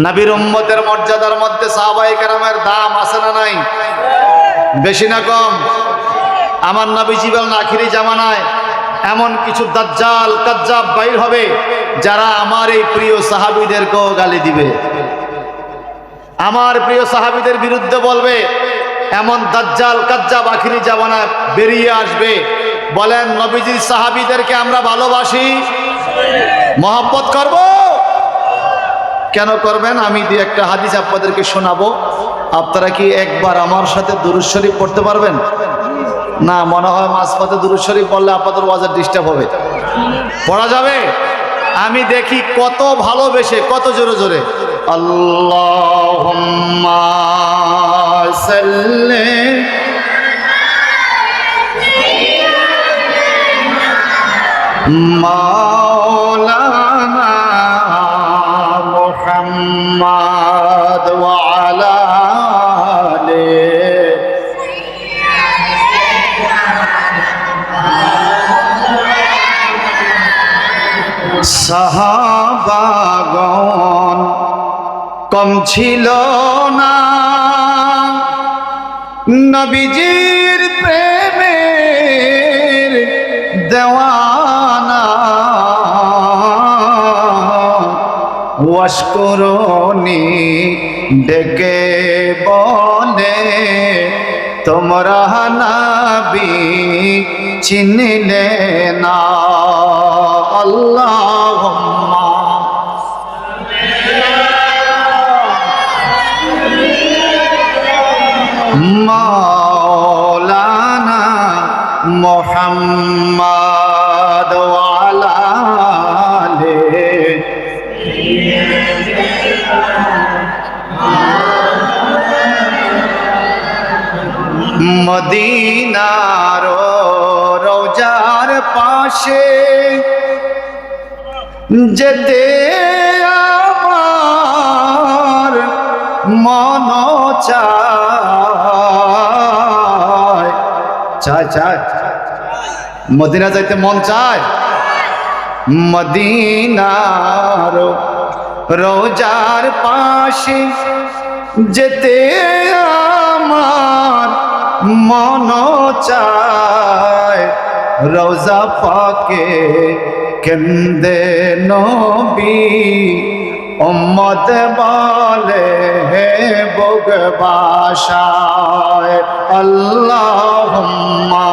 নবীর উম্মতের মর্যাদার মধ্যে সাহাবায়ে কেরামের দাম আছে না নাই? বেশি না কম? আমার নবীজি বলেন আখিরি জামানায় এমন কিছু দাজ্জাল কাজ্জাব বাইর হবে যারা আমার এই প্রিয় সাহাবীদেরকেও গালি দিবে, আমার প্রিয় সাহাবীদের বিরুদ্ধে বলবে। এমন দাজ্জাল কাজ্জাব আখিরি জামানায় বেরিয়ে আসবে। বলেন নবীজির সাহাবীদেরকে আমরা ভালোবাসি, মহব্বত করব। কেন করবেন? আমি দিয়ে একটা হাদিস আপনাদেরকে শোনাবো। আপনারা কি একবার আমার সাথে দুরূদ শরীফ পড়তে পারবেন? না, মনে হয় মাঝপথে দুরূদ শরীফ পড়লে আপনাদের ওয়াজের ডিস্টার্ব হবে। পড়া যাবে? আমি দেখি কত ভালোবেসে, কত জোরে জোরে আল্লাহুম্মা সাল্লি মাওলানা মুহাম্মদ ওয়া আলা সাহাবাগণ কম ছিল না, নবীজির প্রেমের দেওয়ানা। মশকুরুনি ডেকে বলে তোমরা নবী চিনলে না। আল্লাহুম্মা মাওলানা মুহাম্মদ ওয়া আলা মদিনার রওজার পাশে যেতে আমার মন চায়। চায় চায় মদিনা যাইতে মন চায়। মদিনার রওজার পাশে যেতে আমার মন চায়। রওজা পাকে কেন্দে নবী উম্মত বলে বুক বাসায়। আল্লাহুম্মা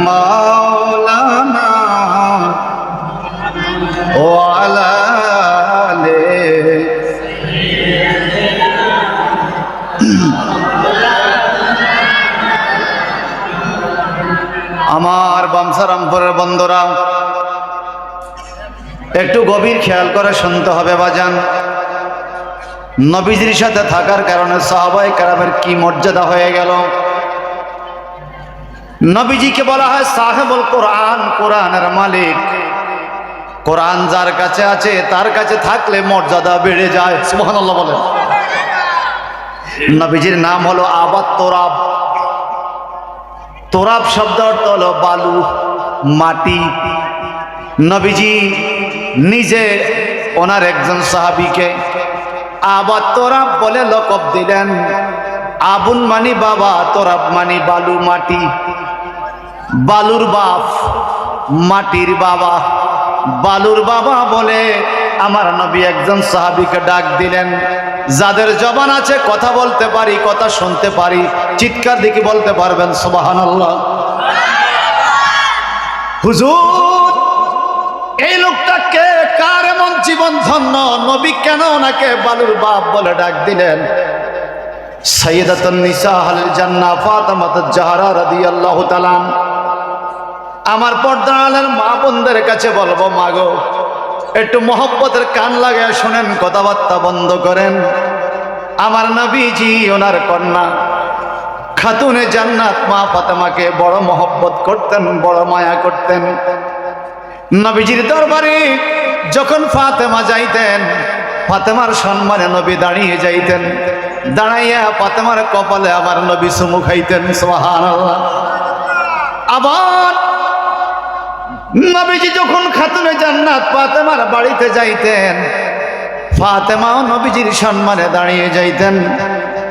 মাওলানা ওয়া আলা আমার বামসারামপুরের বন্ধুরা, একটু গভীর খেয়াল করে শুনতে হবে বাজান। নবীজির সাথে থাকার কারণে সাহাবায়ে কেরামের কি মর্যাদা হয়ে গেল। নবীজিকে বলা হয় সাহেবুল কোরআন, কোরআনের মালিক। কোরআন যার কাছে আছে তার কাছে থাকলে মর্যাদা বেড়ে যায়। সুবহানাল্লাহ বলেন। নবীজির নাম হলো আবাদ তোরাব। তোরাব শব্দ অর্থ হলো বালু, মাটি। নবীজি নিজে ওনার একজন সাহাবীকে আবাদ তোরাব বলে লকব দিলেন। আবুন মানি বাবা, তোরাব মানি বালু, মাটি। বালুর বাপ, মাটির বাবা। বালুর বাবা বলে আমার নবী একজন সাহাবীকে ডাক দিলেন। যাদের জবান আছে কথা বলতে পারি, কথা শুনতে পারি, চিৎকার দিকে বলতে পারবেন সুবহানাল্লাহ। হুজুর, এই লোকটা কে? কার এমন জীবন ধন্য? নবী কেন ওনাকে বালুর বাপ বলে ডাক দিলেন? সাইয়্যিদাতুন নিসা আহলিল জান্নাহ ফাতিমাতুজ জাহরা রাদিয়াল্লাহু তাআলা। আমার পর্দার আড়ালের মা বোনদের কাছে বলবো, মাগো একটু মহব্বতের কান লাগায় শোনেন, কথাবার্তা বন্ধ করেন। আমার নবীজি ওনার কন্যা খাতুনে জান্নাত মা ফাতেমাকে বড় মহব্বত করতেন, বড় মায়া করতেন। নবীজির দরবারে যখন ফাতেমা যাইতেন, ফাতেমার সম্মানে নবী দাঁড়িয়ে যাইতেন। দাঁড়াইয়া ফাতেমার কপালে আমার নবী চুমু খাইতেন। সুবহানাল্লাহ। আবার নবীজি যখন খাতুনে জান্নাত ফাতেমার বাড়িতে যাইতেন, ফাতেমাও নবীজির সম্মানে দাঁড়িয়ে যাইতেন।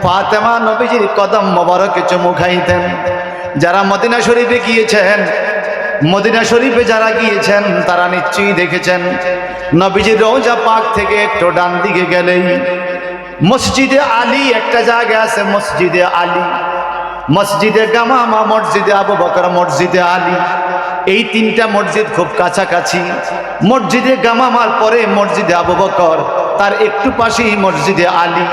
ফাতেমা নবীজির কদম মোবারকে চুমু খাইতেন। যারা মদিনা শরীফে গিয়েছেন, মদিনা শরীফে যারা গিয়েছেন তারা নিশ্চয়ই দেখেছেন, নবীজির রওজা পাক থেকে একটু ডান দিকে গেলেই মসজিদে আলী একটা জায়গা আছে। মসজিদে আলী, মসজিদে গামামা, মসজিদে আবু বকর, মসজিদে আলী। এই তিনটা মসজিদ খুব কাছাকাছি। মসজিদে গামামার পরে মসজিদে আবু বকর, তার একটু পাশেই মসজিদে আলী।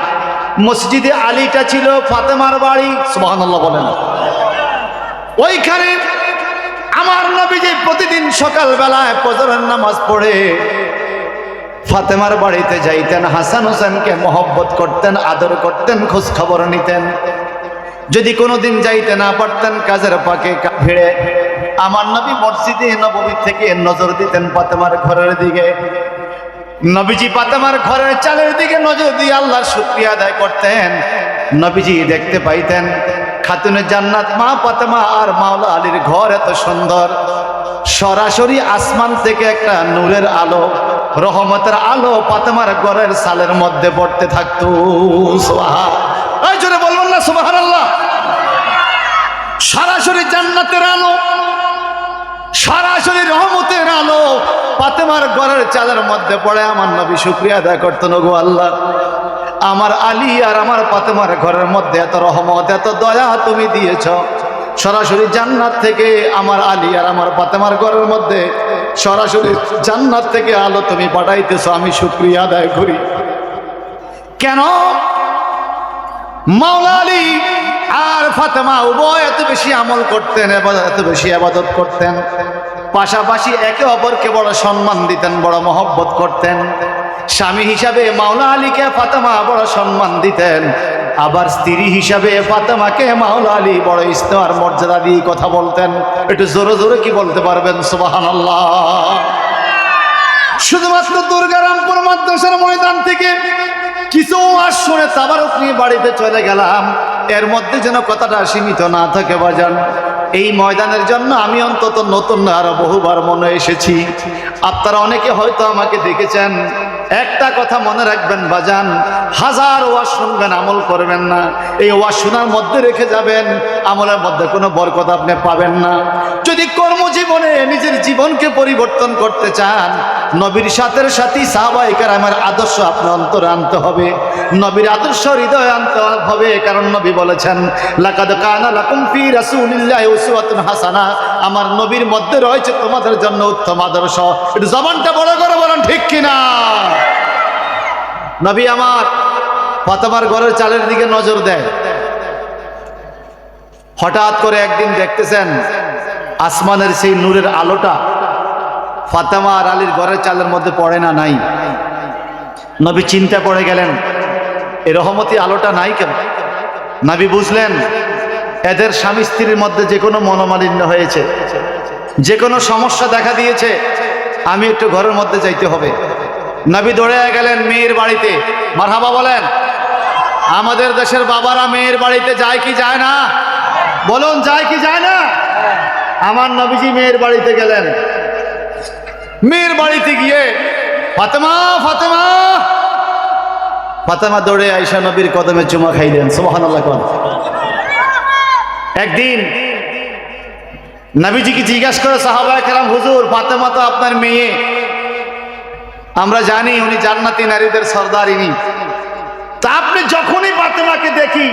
মসজিদে আলীটা ছিল ফাতেমার বাড়ি। সুবহানাল্লাহ বলেন। ওইখানে আমার নবীজি প্রতিদিন সকালবেলায় ফজরের নামাজ পড়ে ফাতেমার বাড়িতে যাইতেন। হাসান হোসেনকে মহব্বত করতেন, আদর করতেন, খোঁজ খবর নিতেন। যদি কোনোদিন যাইতে না পারতেন কাজের ফাঁকে ভিড়ে, আমার নবী মসজিদে নববী থেকে নজর দিতেন ফাতেমার ঘরের দিকে। নবীজি ফাতেমার ঘরের চালের দিকে নজর দিয়ে আল্লাহর শুকরিয়া আদায় করতেন। নবীজি দেখতে পাইতেন খাতুনে জান্নাত মা ফাতেমা আর মাওলা আলীর ঘর এত সুন্দর। সরাসরি আসমান থেকে একটা নূরের আলো, রহমতের আলো ফাতেমার ঘরের চালের মধ্যে পড়তে থাকতো। সুবহানাল্লাহ। এই জোরে বলবেন না সুবহানাল্লাহ। সরাসরি জান্নাতের আলো সরাসরি রহমতের আলো ফাতেমার ঘরের চালের মধ্যে পড়ে আমার নবী শুকরিয়া আদায় করতেন, ওগো আল্লাহ, আমার আলী আর আমার ফাতেমার ঘরের মধ্যে এত রহমত এত দয়া তুমি দিয়েছ, সরাসরি জান্নাত থেকে আমার আলী আর আমার ফাতেমার ঘরের মধ্যে সরাসরি জান্নাত থেকে আলো তুমি পাঠাইতেছ, আমি শুকরিয়া আদায় করি। কেন? মাওলা আলী আর ফাতেমা উভয় এত বেশি আমল করতেন, এত বেশি ইবাদত করতেন, পাশাপাশি একে অপরকে বড় সম্মান দিতেন, বড় মহব্বত করতেন। স্বামী হিসাবে মাওলা আলীকে ফাতেমা বড় সম্মান দিতেন, আবার স্ত্রী হিসাবে ফাতেমাকে মাওলা আলী বড় ইস্তেমার মর্যাদা দিয়ে কথা বলতেন। একটু জোরে জোরে কি বলতে পারবেন? সুবহানাল্লাহ। শুধুমাত্র দুর্গারামপুর মাদ্রাসার ময়দান থেকে কিছু ওয়াজ শুনে তাবারক নিয়ে বাড়িতে চলে গেলাম, এর মধ্যে যেন কথাটা সীমিত না থাকে বাজান। এই ময়দানের জন্য আমি অন্তত নতুন আরো বহুবার মনে এসেছি। আপনারা অনেকে হয়তো আমাকে দেখেছেন। একটা কথা মনে রাখবেন বাজান, হাজার ওয়াজ শুনবেন, আমল করবেন না। এই ওয়াজ শোনার মধ্যে রেখে যাবেন, আমলের মধ্যে কোনো বরকত আপনি পাবেন না। যদি কর্মজীবনে নিজের জীবনকে পরিবর্তন করতে চান, নবীর সাথে সাথী সাহাবায়ে কেরামের আদর্শ আপনার অন্তরে আনতে হবে, নবীর আদর্শ হৃদয়ে আনতে হবে। কারণ নবী বলেছেন, লাকাদ কানা লাকুম ফি রাসূলিল্লাহি উসওয়াতুন হাসানাহ, আমার নবীর মধ্যে রয়েছে তোমাদের জন্য উত্তম আদর্শ। একটু জবানটা বড় করে বলেন ঠিক কিনা? নবী আমার ফাতেমার ঘরের চালের দিকে নজর দেয়। হঠাৎ করে একদিন দেখতেছেন আসমানের সেই নূরের আলোটা ফাতেমা আর আলীর ঘরের চালের মধ্যে পড়ে না, নাই। নবী চিন্তা পড়ে গেলেন, এই রহমতি আলোটা নাই কেন? নবী বুঝলেন এদের স্বামী স্ত্রীর মধ্যে যে কোনো মনোমালিন্য হয়েছে, যে কোনো সমস্যা দেখা দিয়েছে, আমি একটু ঘরের মধ্যে যাইতে হবে। নবী দৌড়ে গেলেন মেয়ের বাড়িতে। মারহাবা বলেন। আমাদের দেশের বাবারা মেয়ের বাড়িতে যায় কি যায় না? বলুন, যায় কি যায় না? আমার নবীজি মেয়ের বাড়িতে গেলেন। মেয়ের বাড়িতে গিয়ে ফাতেমা ফাতেমা ফাতেমা দৌড়ে আয়েশা নবীর কদমে চুমা খাইলেন। সুবহানাল্লাহ। একদিন নবীজিকে জিজ্ঞাসা করে সাহাবায়ে কেরাম, হুজুর ফাতেমা তো আপনার মেয়ে, আমরা জানি উনি জান্নাতি নারীদের সর্দারিনী, তা আপনি যখনই ফাতেমাকে দেখি,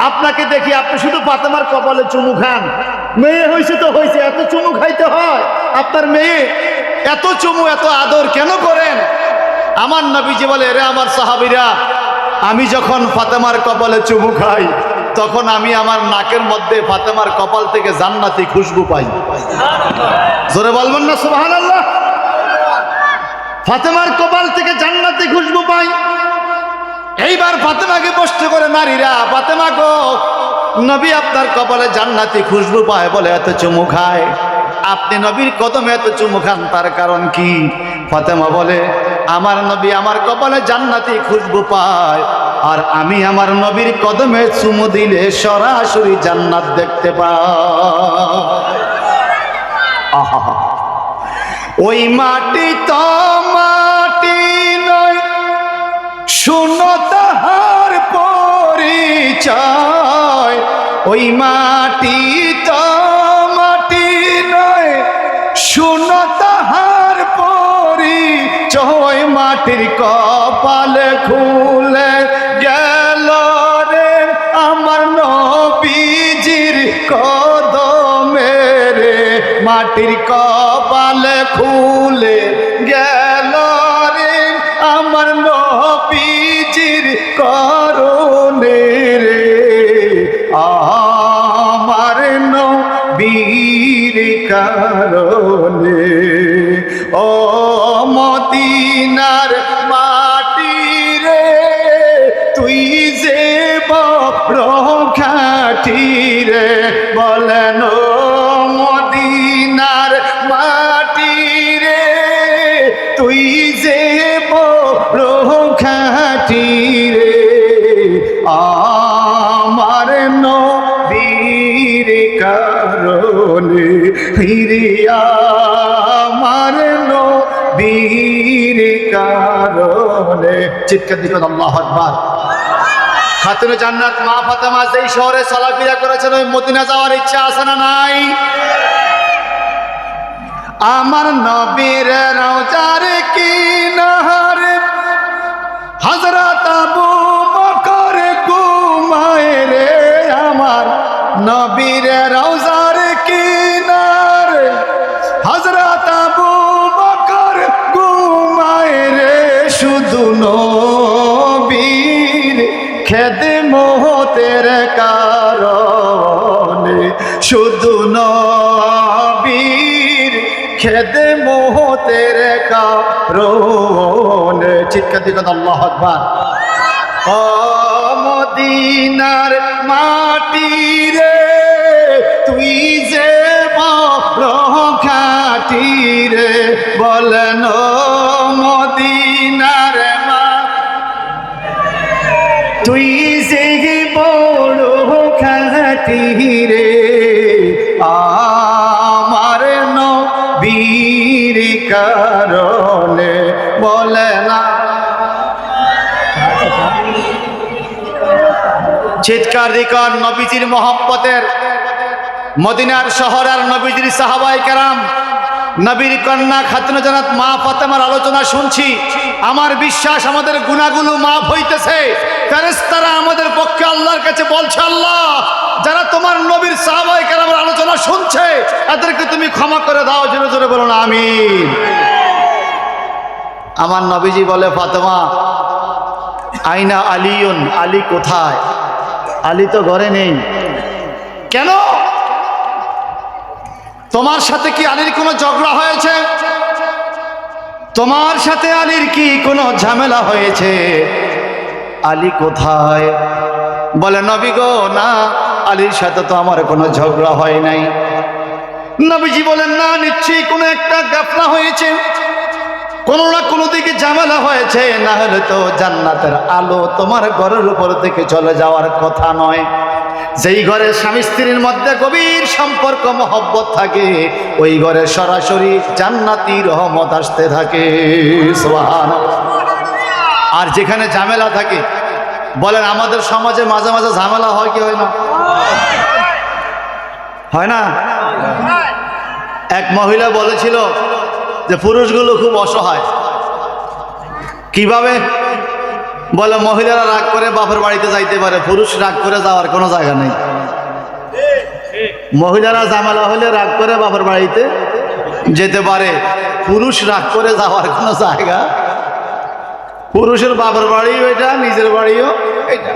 আপনাকে দেখি, আপনি শুধু ফাতেমার কপালে চুমু খান। মেয়ে হয়েছে তো হয়েছে, এত চুমু খাইতে হয়? আপনার মেয়ে, এত চুমু এত আদর কেন করেন? আমার নবীজি বলে, রে আমার সাহাবীরা, আমি যখন ফাতেমার কপালে চুমু খাই, তখন আমি আমার নাকের মধ্যে ফাতেমার কপাল থেকে জান্নাতি খুশবু পাই। জোরে বলবেন না সুবহানাল্লাহ? ফাতেমার কপাল থেকে জান্নাতি খুশবু পাই। এইবার ফাতেমাকে প্রশ্ন করে নারীরা, ফাতেমা গো, নবী আপনার কপালে জান্নাতি খুশবু পায় বলে এত চুমু খায়, আপনি নবীর কদমে এত চুমু খান, তার কারণ কি? ফাতেমা বলে, আমার নবী আমার কপালে জান্নাতি খুশবু পায়, আর আমি আমার নবীর কদমে চুমু দিলে সরাসরি জান্নাত দেখতে পাই। আহা, ওই মাটি তো মাটি নয়, শুনো তাহার পরিচয়। ওই মাটি তো মাটি নয়, শুনো তাহার পরিচয়। মাটির কপালে খুলে গেল রে আমার নবীজির কদমে রে, মাটির কপালে খুলে গেল রে আমার নবীজির করুণে রে, আমার নবীর কারণে। ও মদিনার মাটি রে, তুই যে বড় খাঁটি রে, বলেন ও মদিনার মাটি রে, তুই যে বড় খাঁটি রে, আমার নবীর কারণে হিরিয়া, আমার নবীর কারণে। চিৎকার দিবেন আল্লাহু আকবার। খাতুনে জান্নাত মা ফাতেমা যেই শহরে চলাফেরা করেছেন, ওই মদিনা যাওয়ার ইচ্ছা আছে না নাই? আমার নবীর রওজার কিনারে হযরত আবু বকর ঘুমায় রে, আমার নবীর রওজার কিনারে হযরত আবু বকর ঘুমায় রে, শুধু নবীর খেদমতের কারণে, শুধু নবীর খেদমতের কারণে। চিৎকার দিবেন আল্লাহু আকবার। ও মদিনার মাটি রে, তুই যে বড় খাঁটি রে, বলেন ও মদিনার তুই যে বড় খাঁটি রে, আমার নবীর কারণে, বলে না। চিৎকার দিকর নবীজির মহব্বতের, মদিনার শহর আর নবীজির সাহাবায়ে কেরাম, নবীর কন্যা খাতুনে জান্নাত মা ফাতেমার আলোচনা শুনছি। আমার বিশ্বাস আমাদের গুনাহগুলো মাফ হইতেছে। ফেরেশতারা আমাদের পক্ষে আল্লাহর কাছে বলছে, আল্লাহ যারা তোমার নবীর সাহাবায়ে কেরামের আলোচনা শুনছে তাদেরকে তুমি ক্ষমা করে দাও। জোরে জোরে বলুন আমিন। আমার নবীজি বলে, ফাতেমা আইনা আলিয়ুন, আলী কোথায়? আলী তো ঘরে নেই। কেন? তোমার সাথে কি আলীর কোনো ঝগড়া হয়েছে? তোমার সাথে আলীর কি কোনো ঝামেলা হয়েছে? আলী কোথায়? বলে, নবী গো, না, আলীর সাথে তো আমার কোনো ঝগড়া হয় নাই। নবীজি বলেন, না, নিশ্চয়ই কোনো একটা গাফলা হয়েছে, কোনো না কোনো দিকে ঝামেলা হয়েছে, না হলে তো জান্নাতের আলো তোমার ঘরের উপর থেকে চলে যাওয়ার কথা নয়। যেই ঘরে স্বামী স্ত্রীর মধ্যে গভীর সম্পর্ক মহব্বত থাকে, ওই ঘরে সরাসরি জান্নাতি রহমত আসতে থাকে। সুবহানাল্লাহ। আর যেখানে ঝামেলা থাকে, বলেন আমাদের সমাজে মাঝে মাঝে ঝামেলা হয় কি হয় না? হয় না? এক মহিলা বলেছিল যে পুরুষগুলো খুব অসহায়। কিভাবে? বলে, মহিলারা রাগ করে বাপের বাড়িতে যাইতে পারে, পুরুষ রাগ করে যাওয়ার কোনো জায়গা নেই। মহিলারা ঝামেলা হলে রাগ করে বাপের বাড়িতে যেতে পারে, পুরুষ রাগ করে যাওয়ার কোনো জায়গা। পুরুষের বাপের বাড়িও এটা, নিজের বাড়িও এটা।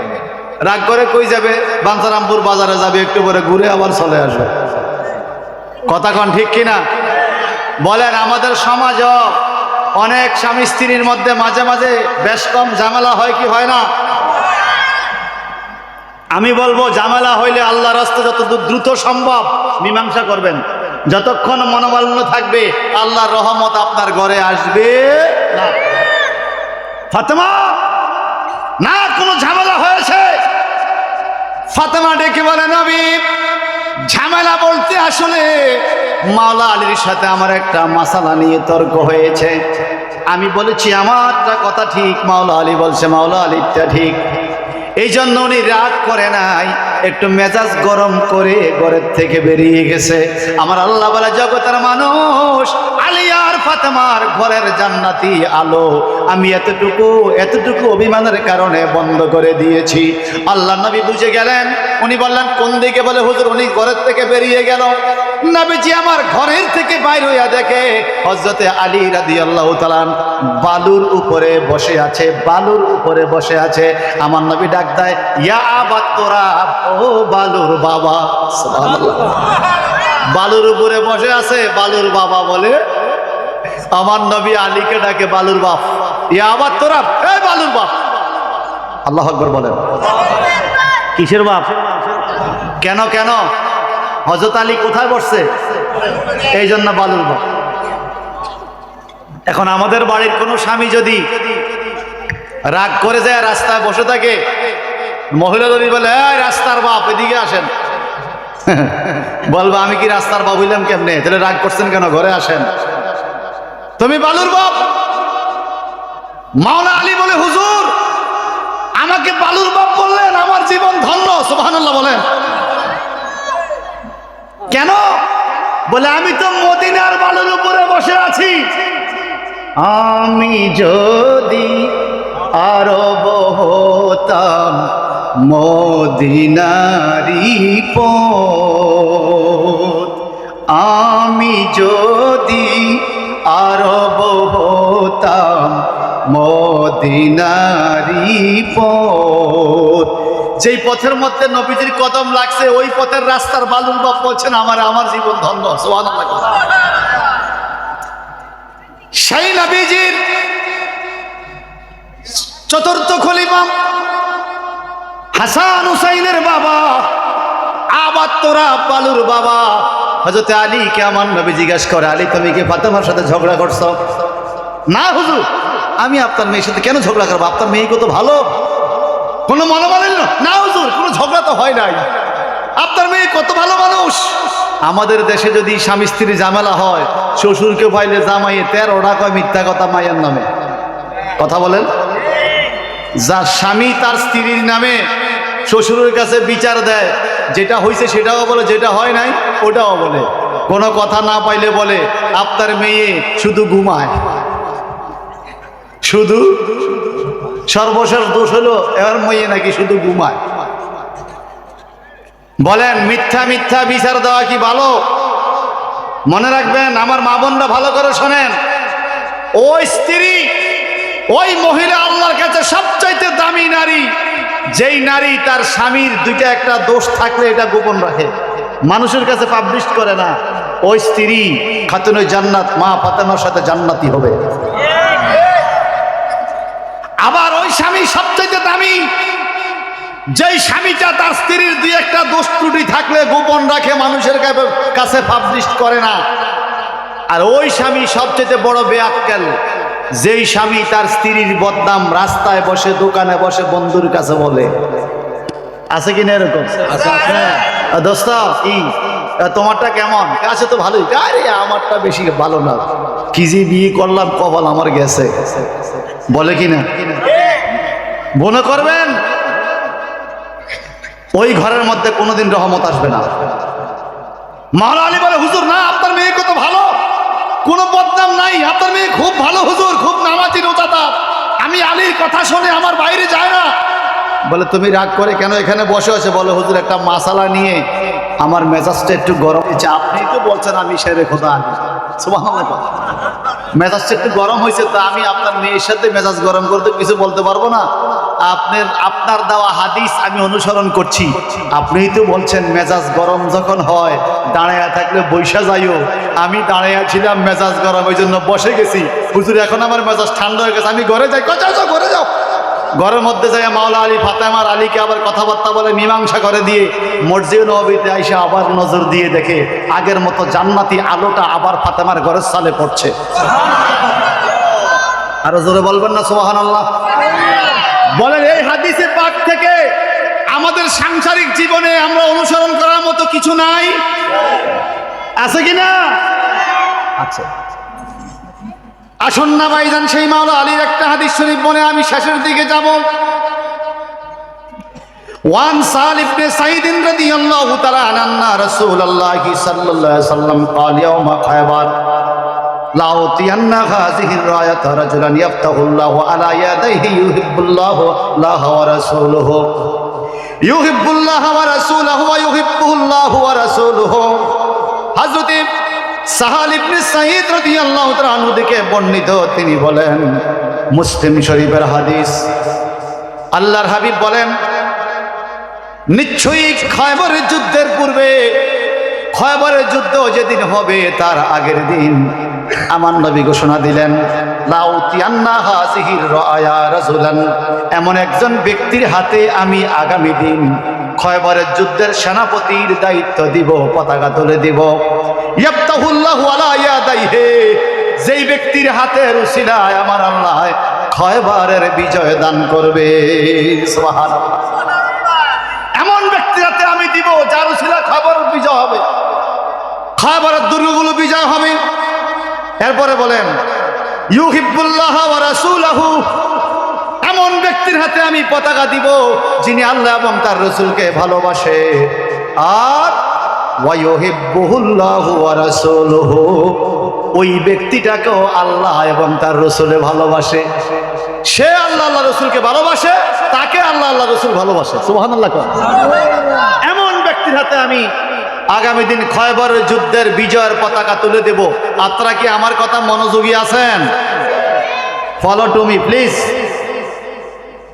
রাগ করে কই যাবে? বাঞ্ছারামপুর বাজারে যাবে, একটু পরে ঘুরে আবার চলে আসবে। কথা কন ঠিক কিনা? বলেন আমাদের সমাজও অনেক স্বামী স্ত্রীর মধ্যে মাঝে মাঝে বেশ কম ঝামেলা হয় কি হয় না? আমি বলবো, ঝামেলা হইলে আল্লাহর রাস্তায় যত দ্রুত সম্ভব মীমাংসা করবেন। যতক্ষণ মনোমালিন্য থাকবে, আল্লাহর রহমত আপনার ঘরে আসবে না। ফাতেমা, না কোনো ঝামেলা হয়েছে? ফাতেমা ডেকে বলে, নবী, ঝামেলা বলতে আসলে মাওলা আলীর সাথে আমার একটা মাসালা নিয়ে তর্ক হয়েছে। আমি বলেছি আমারটা কথা ঠিক, মাওলা আলী বলছে মাওলা আলীরটা ঠিক। এই জন্য উনি রাগ করে নাই, একটু মেজাজ গরম করে ঘরের থেকে বেরিয়ে গেছে। আমার আল্লাহ বলে, জগতের মানুষ, আলী আর ফাতেমার ঘরের জান্নাতি আলো আমি এতটুকু অভিমানের কারণে বন্ধ করে দিয়েছি। আল্লাহ নবী বুঝে গেলেন। উনি বললেন, কোন দিকে? বলে, হুজুর উনি ঘরের থেকে বেরিয়ে গেল। নবীজি আমার ঘরের থেকে বাইর হইয়া দেখে হযরতে আলী রাদিয়াল্লাহু তাআলা বালুর উপরে বসে আছে, বালুর উপরে বসে আছে। আমার নবী ডাক দেয়, ইয়া আবা তুরাব, ও বালুর বাবা। সুবহানাল্লাহ। বালুর উপরে বসে আছে, বালুর বাবা বলে। আমার নবী আলীকে ডাকে বালুর বাপ, ইয়া আবা তুরাব, এই বালুর বাপ। আল্লাহু আকবার বলেন। কিসের বাপ? কেন কেন? হযরত আলী কোথায় বসছে? এই জন্য বালুর বাপ। এখন আমাদের বাড়ির কোনো স্বামী যদি রাগ করে যায় রাস্তায় বসে থাকে, মহিলা যদি বলে, এই রাস্তার বাপ এদিকে আসেন, বলবো আমি কি রাস্তার বাপ হইলাম কেমনে? তাহলে রাগ করছেন কেন? ঘরে আসেন। তুমি বালুর বাপ। মাওলা আলী বলে, হুজুর আমাকে বালুর বাপ বললেন, আমার জীবন ধন্য। সুবহানাল্লাহ বলেন। কেন? বলে আমি তো মদিনার বালুর উপরে বসে আছি, আমি যদি আরব হতাম মদিনারি পথ, আমি যদি আরব হতাম মদিনারি পথ। যেই পথের মধ্যে নবীজির কদম লাগছে ওই পথের রাস্তার বালুর বাপ বলছেন আমার জীবন ধন্য। সুবহানাল্লাহ। সেই নবীজির চতুর্থ খলিফা হাসান হুসাইনের বাবা, আবার তোরা বালুর বাবা হযরত আলীকে আমার নবী জিজ্ঞাসা করে, আলী তুমি কি ফাতেমার সাথে ঝগড়া করছো? না হুজুর, আমি আপনার মেয়ের সাথে কেন ঝগড়া করবো, আপনার মেয়ে কত ভালো, কোনো মনোমালিন্য না হুজুর, কোনো ঝগড়া তো হয় নাই, আপনার মেয়ে কত ভালো মানুষ। আমাদের দেশে যদি স্বামী স্ত্রী ঝামেলা হয়, শ্বশুরকে পাইলে জামাইয়ে 13টা কয় মিথ্যা কথা মায়ের নামে। কথা বলেন, যার স্বামী তার স্ত্রীর নামে শ্বশুরের কাছে বিচার দেয়, যেটা হয়েছে সেটাও বলে, যেটা হয় নাই ওটাও বলে, কোনো কথা না পাইলে বলে আপনার মেয়ে শুধু ঘুমায়, শুধু সর্বশেষ দোষ হলো এবার মেয়ে নাকি শুধু ঘুমায়। বলেন মিথ্যা মিথ্যা বিচার দেওয়া কি ভালো? মনে রাখবেন আমার মা বোনরা ভালো করে শোনেন, ওই স্ত্রী ওই মহিলা আল্লাহর কাছে সবচাইতে দামি নারী, যেই নারী তার স্বামীর দুইটা একটা দোষ থাকলে এটা গোপন রাখে, মানুষের কাছে পাবলিশ করে না, ওই স্ত্রী খাতুনে জান্নাত মা ফাতেমার সাথে জান্নাতি হবে। আবার ওই স্বামী সবচাইতে দামি, যেই স্বামীটা তার স্ত্রীর দুই একটা দোষ ত্রুটি থাকলে গোপন রাখে, মানুষের কাছে পাবলিশ করে না। আর ওই স্বামী সবচেয়ে বড় বেআক্কেল, যেই স্বামী তার স্ত্রীর বদনাম রাস্তায় বসে দোকানে বসে বন্ধুর কাছে বলে। আছে কিনা এরকম? দোস্ত কি তোমারটা কেমন? আছে তো ভালোই। আরে আমারটা বেশি ভালো না, কি যে বিয়ে করলাম কপাল আমার গেছে, বলে কিনা? মনে করবেন ওই ঘরের মধ্যে কোনোদিন রহমত আসবে না। মাওলানা আলী বলে হুজুর না, আপনার মেয়ে কত ভালো, কোনো বদনাম নাই, আপনার মেয়ে খুব ভালো হুজুর, খুব নামাজি রোজাদার, আমি আলীর কথা শুনে আমার বাইরে যায় না। বলে তুমি রাগ করে কেন এখানে বসে আছে? বলে হুজুর একটা মাসালা নিয়ে আমার মেজাজটা একটু গরম হয়েছে। আপনি তো বলছেন আমি শেরে খোদা আলী, সুবহানাল্লাহ, মেজাজটা একটু গরম হয়েছে, তা আমি আপনার মেয়ের সাথে মেজাজ গরম করতে কিছু বলতে পারবো না। আপনার দেওয়া হাদিস আমি অনুসরণ করছি, আপনিই তো বলছেন মেজাজ গরম যখন হয় দাঁড়াইয়া থাকলে বৈশা যাইও, আমি দাঁড়াইয়া ছিলাম মেজাজ গরম ওই জন্য বসে গেছি, হুজুর এখন আমার মেজাজ ঠান্ডা হয়ে গেছে, আমি ঘরে যাই। যাও ঘরে যাও। ঘরের মধ্যে যাই মাওলা আলী ফাতেমার আলীকে আবার কথাবার্তা বলে মীমাংসা করে দিয়ে মসজিদ নববীতে আইসা আবার নজর দিয়ে দেখে আগের মতো জান্নাতি আলোটা আবার ফাতেমার ঘরের সালে পড়ছে। আরো জোরে বলবেন না সুবহানাল্লাহ? বলেন এই হাদিসে পাক থেকে আমাদের সাংসারিক জীবনে আমরা অনুসরণ করার মতো কিছু নাই, আছে কিনা? আছে। আসুন না ভাইজান, সেই মাওলা আলীর একটা হাদিস শরীফ বলে আমি শেষের দিকে যাব। ওয়ান সাল ইবনে সাঈদ রাদিয়াল্লাহু তাআলা আন্না রাসূলুল্লাহ সাল্লাল্লাহু আলাইহি ওয়াসাল্লাম قال يوم خيبر লাউতিয়ান্না হাযিহির রায়াত রাজুলান ইয়াফতাহুল্লাহু আলা ইয়াদাইহি ইউহিব্বুল্লাহু ওয়া রাসূলুহু ইউহিব্বুল্লাহু ওয়া রাসূলুহু ওয়া ইউহিব্বুল্লাহু ওয়া রাসূলুহু। হযরত সাহাল ইবনে সাঈদ রাদিয়াল্লাহু তাআলা আনহু থেকে বর্ণিত, তিনি বলেন, মুসলিম শরীফের হাদিস, আল্লাহর হাবিব বলেন নিশ্চয়ই খয়বরের যুদ্ধের পূর্বে, খয়বরের যুদ্ধ যেদিন হবে তার আগের দিন আমার নবী ঘোষণা দিলেন লাউতিয়ান্না হাযিহির রায়া রাজুলান, এমন একজন ব্যক্তির হাতে আমি আগামী দিন খয়বরের যুদ্ধের সেনাপতির দায়িত্ব দিব, পতাকা তুলে দিব। ইয়াফতাহুল্লাহু আলা ইয়াদাইহি, যেই ব্যক্তির হাতের উসিলায় আমার আল্লাহ খয়বরের বিজয় দান করবে। সুবহানাল্লাহ। এমন ব্যক্তির হাতে আমি দিব যার উসিলায় খয়বরের বিজয় হবে, খয়বরের দুর্গগুলো বিজয় হবে। এরপরে বলেন ইউহিব্বুল্লাহ ওয়া রাসূলুহু, এমন ব্যক্তির হাতে আমি পতাকা দিব যিনি আল্লাহ এবং তার রাসূলকে ভালোবাসে। আর ওয়া ইউহিব্বুহুল্লাহু ওয়া রাসূলুহু, ওই ব্যক্তিটাকেও আল্লাহ এবং তার রাসূলে ভালোবাসে। সে আল্লাহ আল্লাহ রাসূলকে ভালোবাসে, তাকে আল্লাহ আল্লাহ রাসূল ভালোবাসে। সুবহানাল্লাহ। এমন ব্যক্তির হাতে আমি আগামী দিন খয়বরের যুদ্ধের বিজয়ের পতাকা তুলে দেব। আপনারা কি আমার কথা মনোযোগী আছেন? Follow to me please.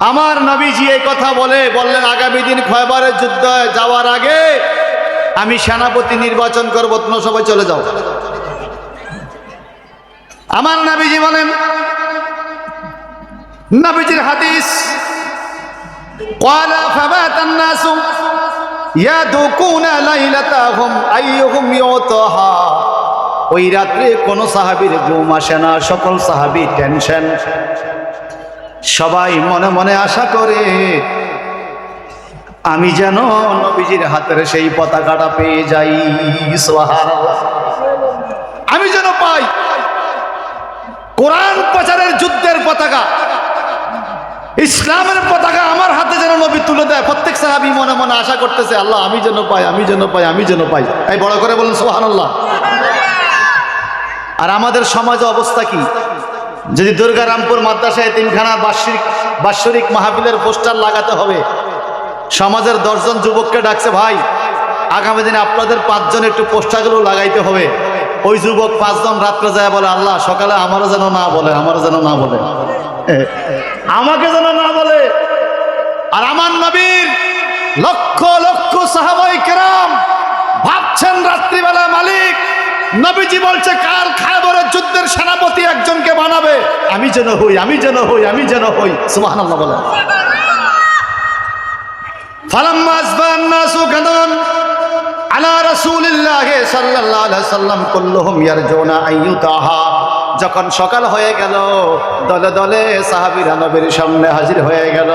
আমার নবীজি এই কথা বললেন আগামী দিন খয়বরের যুদ্ধ যাওয়ার আগে আমি সেনাপতি নির্বাচন করব, তোমরা সবাই চলে যাও। আমার নবীজি বলেন, নবীজির হাদিস, ক্বালা ফাবাতান নাসু ইয়াদুকুনা লাইলাতাহুম আইয়ুহুম ইউতাহা। ওই রাত্রে কোন সাহাবীর ঘুম আসে না, সকল সাহাবী টেনশন, সবাই মনে মনে আশা করে আমি যেন নবীজির হাতের সেই পতাকাটা পেয়ে যাই। সুবহানাল্লাহ। আমি যেন পাই কোরআন প্রচারের যুদ্ধের পতাকা, ইসলামের পতাকা আমার হাতে যেন নবী তুলে দেয়। প্রত্যেক সাহাবী মনে মনে আশা করতেছে, আল্লাহ আমি যেন পাই, আমি যেন পাই, আমি যেন পাই। এই বড় করে বলেন সুবহানাল্লাহ। আর আমাদের সমাজে অবস্থা কি? যদি দুর্গারামপুর মাদ্রাসায় এতিমখানা বাৎসরিক মাহফিলের পোস্টার লাগাতে হবে, সমাজের 10 জন যুবককে ডাকছে, ভাই আগামী দিনে আপনাদের 5 জন একটু পোস্টারগুলো লাগাইতে হবে। ওই যুবক 5 জন রাত্রে যায় বলে, আল্লাহ সকালে আমারও যেন না বলে, আমারও যেন না বলে, আমাকে যেন না বলে। আর আমার নবীর লক্ষ লক্ষ সাহাবায়ে কেরাম ভাবছেন রাত্রিবেলা মালিক নবীজি বলছে কাল খায়বরের যুদ্ধের সেনাপতি একজনকে বানাবে, আমি যেন হই, আমি যেন হই, আমি যেন হই। সুবহানাল্লাহ বলেন। ফালাম্মা আসবান নাসু গাদান আলা রাসূলিল্লাহ সাল্লাল্লাহু আলাইহি সাল্লাম কুল্লুহুম ইয়ারজুনা আইয়ুতাহা। যখন সকাল হয়ে গেল, দলে দলে সাহাবীরা নবীর সামনে হাজির হয়ে গেল।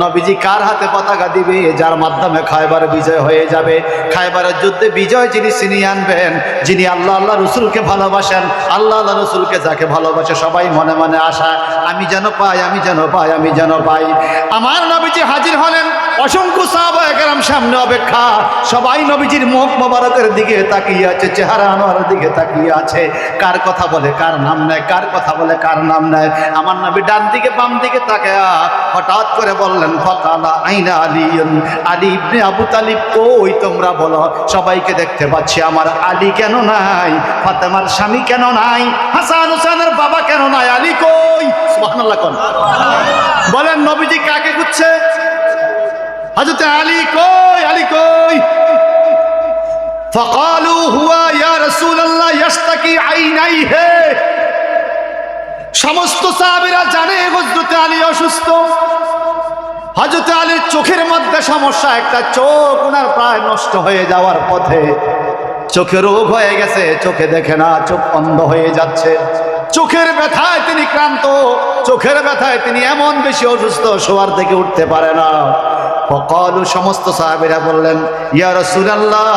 নবীজি কার হাতে পতাকা দিবে, যার মাধ্যমে খায়বার বিজয় হয়ে যাবে। খায়বারের যুদ্ধে বিজয় যিনি ছিনিয়ে আনবেন, যিনি আল্লাহ আল্লাহ রসুলকে ভালোবাসেন, আল্লাহ আল্লাহ রসুলকে যাকে ভালোবাসে, সবাই মনে মনে আশা আমি যেন পাই, আমি যেন পাই, আমি যেন পাই। আমার নবীজি হাজির হলেন, অসংখ্য সাহাবায়ে কেরাম সামনে অপেক্ষা, সবাই নবীজির মুখ মোবারকের দিকে তাকিয়ে আছে, চেহারা আনোয়ারের দিকে তাকিয়ে আছে। কার কথা বলে কার নাম নেয়, কার কথা বলে কার নাম নেয়। আমার নবী ডান দিকে বাম দিকে তাকায়া হঠাৎ করে বললেন, ফাকালা আইনা আলিয়ুন, আলী ইবনে আবু তালিব কই, তোমরা বলো। সবাইকে দেখতে পাচ্ছি, আমার আলী কেন নাই? ফাতেমার স্বামী কেন নাই? হাসান হুসাইনের বাবা কেন নাই? আলী কই? সুবহানাল্লাহ। বলেন নবীজি কাকে খুঁজছে? হযরত আলী কই, আলী কই? ফাকালু হুয়া ইয়া রাসূলুল্লাহ ইয়াশতাকি আইনাইহি। সমস্ত সাহাবীরা জানে হযরত আলী অসুস্থ। হযরত আলীর চোখের মধ্যে সমস্যা, একটা চোখ ওনার প্রায় নষ্ট হয়ে যাওয়ার পথে, চোখে রোগ হয়ে গেছে, চোখে দেখে না, চোখ অন্ধ হয়ে যাচ্ছে। চোখের ব্যথায় তিনি ক্লান্ত, চোখের ব্যথায় তিনি এমন বেশি অসুস্থ, শোয়ার থেকে উঠতে পারে না। ফকালু, সমস্ত সাহাবীরা বললেন, ইয়া রাসূলুল্লাহ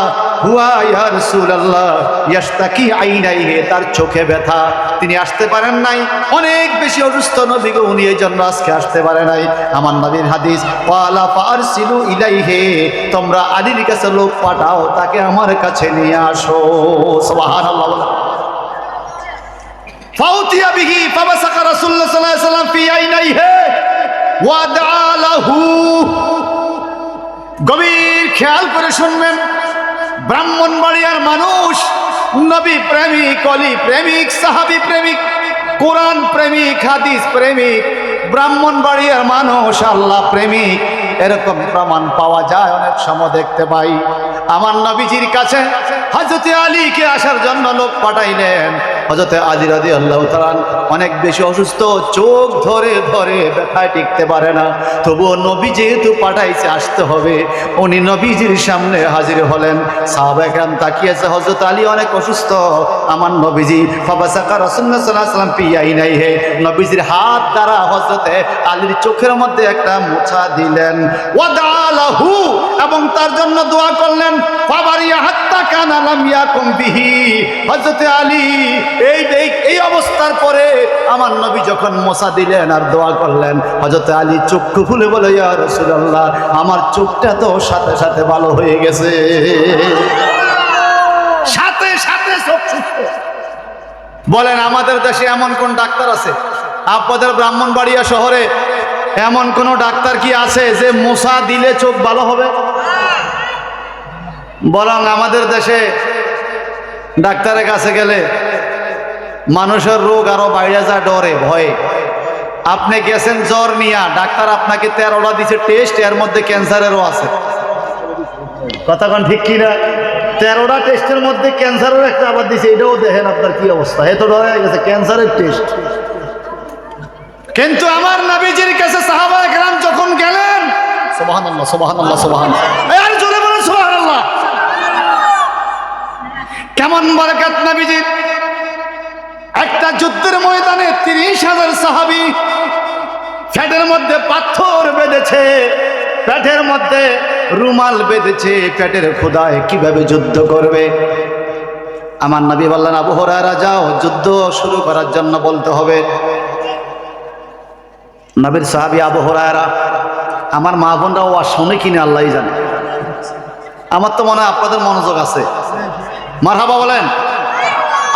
হুয়া ইয়া রাসূলুল্লাহ ইয়াশতাকি আইনাইহি, তার চোখে ব্যথা, তিনি আসতে পারেন নাই, অনেক বেশি অসুস্থ নবী গো, উনি এই জন্য আজকে আসতে পারে নাই। আমার নবীর হাদিস, ওয়ালা ফারসিলু ইলাইহি, তোমরা আলীর কাছে লোক পাঠাও, তাকে আমার কাছে নিয়ে আসো। সুবহানাল্লাহ। ফাউতিয়া বিহি ফাবাসাকা রাসূলুল্লাহ সাল্লাল্লাহু আলাইহি ওয়াসাল্লাম ফি আইনাইহি ওয়া দাআ লাহু। গভীর খেয়াল করে শুনবেন, ব্রাহ্মণবাড়িয়ার মানুষ, নবী প্রেমিক, অলি প্রেমিক, সাহাবী প্রেমিক, কোরআন প্রেমিক, হাদিস প্রেমিক, ব্রাহ্মণবাড়িয়ার মানুষ আল্লাহ প্রেমিক, এরকম প্রমাণ পাওয়া যায়, অনেক সময় দেখতে পাই। আমার নবীজির কাছে হযরত আলীকে আসার জন্য লোক পাঠাইলেন। হযরত আলী রাদিয়াল্লাহু তাআলা অনেক বেশি অসুস্থ, চোখ ধরে ধরে ব্যথায় টিকতে পারে না, তবুও নবী যেহেতু পাঠাইছে আসতে হবে, উনি নবীজির সামনে হাজির হলেন। সাহাবায়ে কেরাম তাকিয়েছে, হযরত আলী অনেক অসুস্থ। আমার নবীজি ফাবাসাকা রাসূলুল্লাহ সাল্লাল্লাহু আলাইহি ওয়াসাল্লাম ফি আইনাইহি, নবীজির হাত দ্বারা হযরত আলীর চোখের মধ্যে একটা মোছা দিলেন। ওয়া দাআ লাহু, এবং তার জন্য দোয়া করলেন। ফাবারিয়া হাত্তা কানা লাম ইয়াকুম বিহি, হযরত আলী এই অবস্থার পরে আমার নবী যখন মোছা দিলেন আর দোয়া করলেন, হযরত আলী চক্ষু খুলে বলে, ইয়া রাসূলুল্লাহ, আমার চোখটা তো সাথে সাথে ভালো হয়ে গেছে। হাতে সব সুস্থ। বলেন আমাদের দেশে এমন কোন ডাক্তার আছে? আপনাদের ব্রাহ্মণবাড়িয়া শহরে এমন কোন ডাক্তার কি আছে যে মশা দিলে চোখ ভালো হবে? বরং আমাদের দেশে ডাক্তারের কাছে গেলে মানুষের রোগ আরো বাইরে যায় ডরে ভয়ে। আপনি গেছেন জ্বর নিয়া, ডাক্তার আপনাকে 13টা দিছে টেস্ট, এর মধ্যে ক্যান্সারেরও আছে। কথা কোন ঠিক কিনা? 13টা টেস্টের মধ্যে ক্যান্সারের একটা আবার দিছে, এটাও দেখেন আপনার কি অবস্থা। এত ডরে গেছে ক্যান্সারের টেস্ট। কিন্তু আমার নবীজির কাছে সাহাবায়ে কেরাম যখন গেলেন, সুবহানাল্লাহ সুবহানাল্লাহ সুবহানাল্লাহ, আর জোরে বলেন সুবহানাল্লাহ। কেমন বরকত নবীজির! একটা যুদ্ধের ময়দানে 30,000 সাহাবী, পেটের মধ্যে পাথর বেঁধেছে, পেটের মধ্যে রুমাল বেঁধেছে, পেটের ক্ষুধায় কিভাবে যুদ্ধ করবে। আমার নবী বললেন, আবু হুরায়রা যাও, যুদ্ধ শুরু করার জন্য বলতে হবে। নবীর সাহাবী আবু হুরায়রা, আমার মা বোনরা ওয়াজ শুনে কিনা আল্লাহই জানে। আমার তো মনে হয় আপনাদের মনোযোগ আছে। মারহাবা বলেন,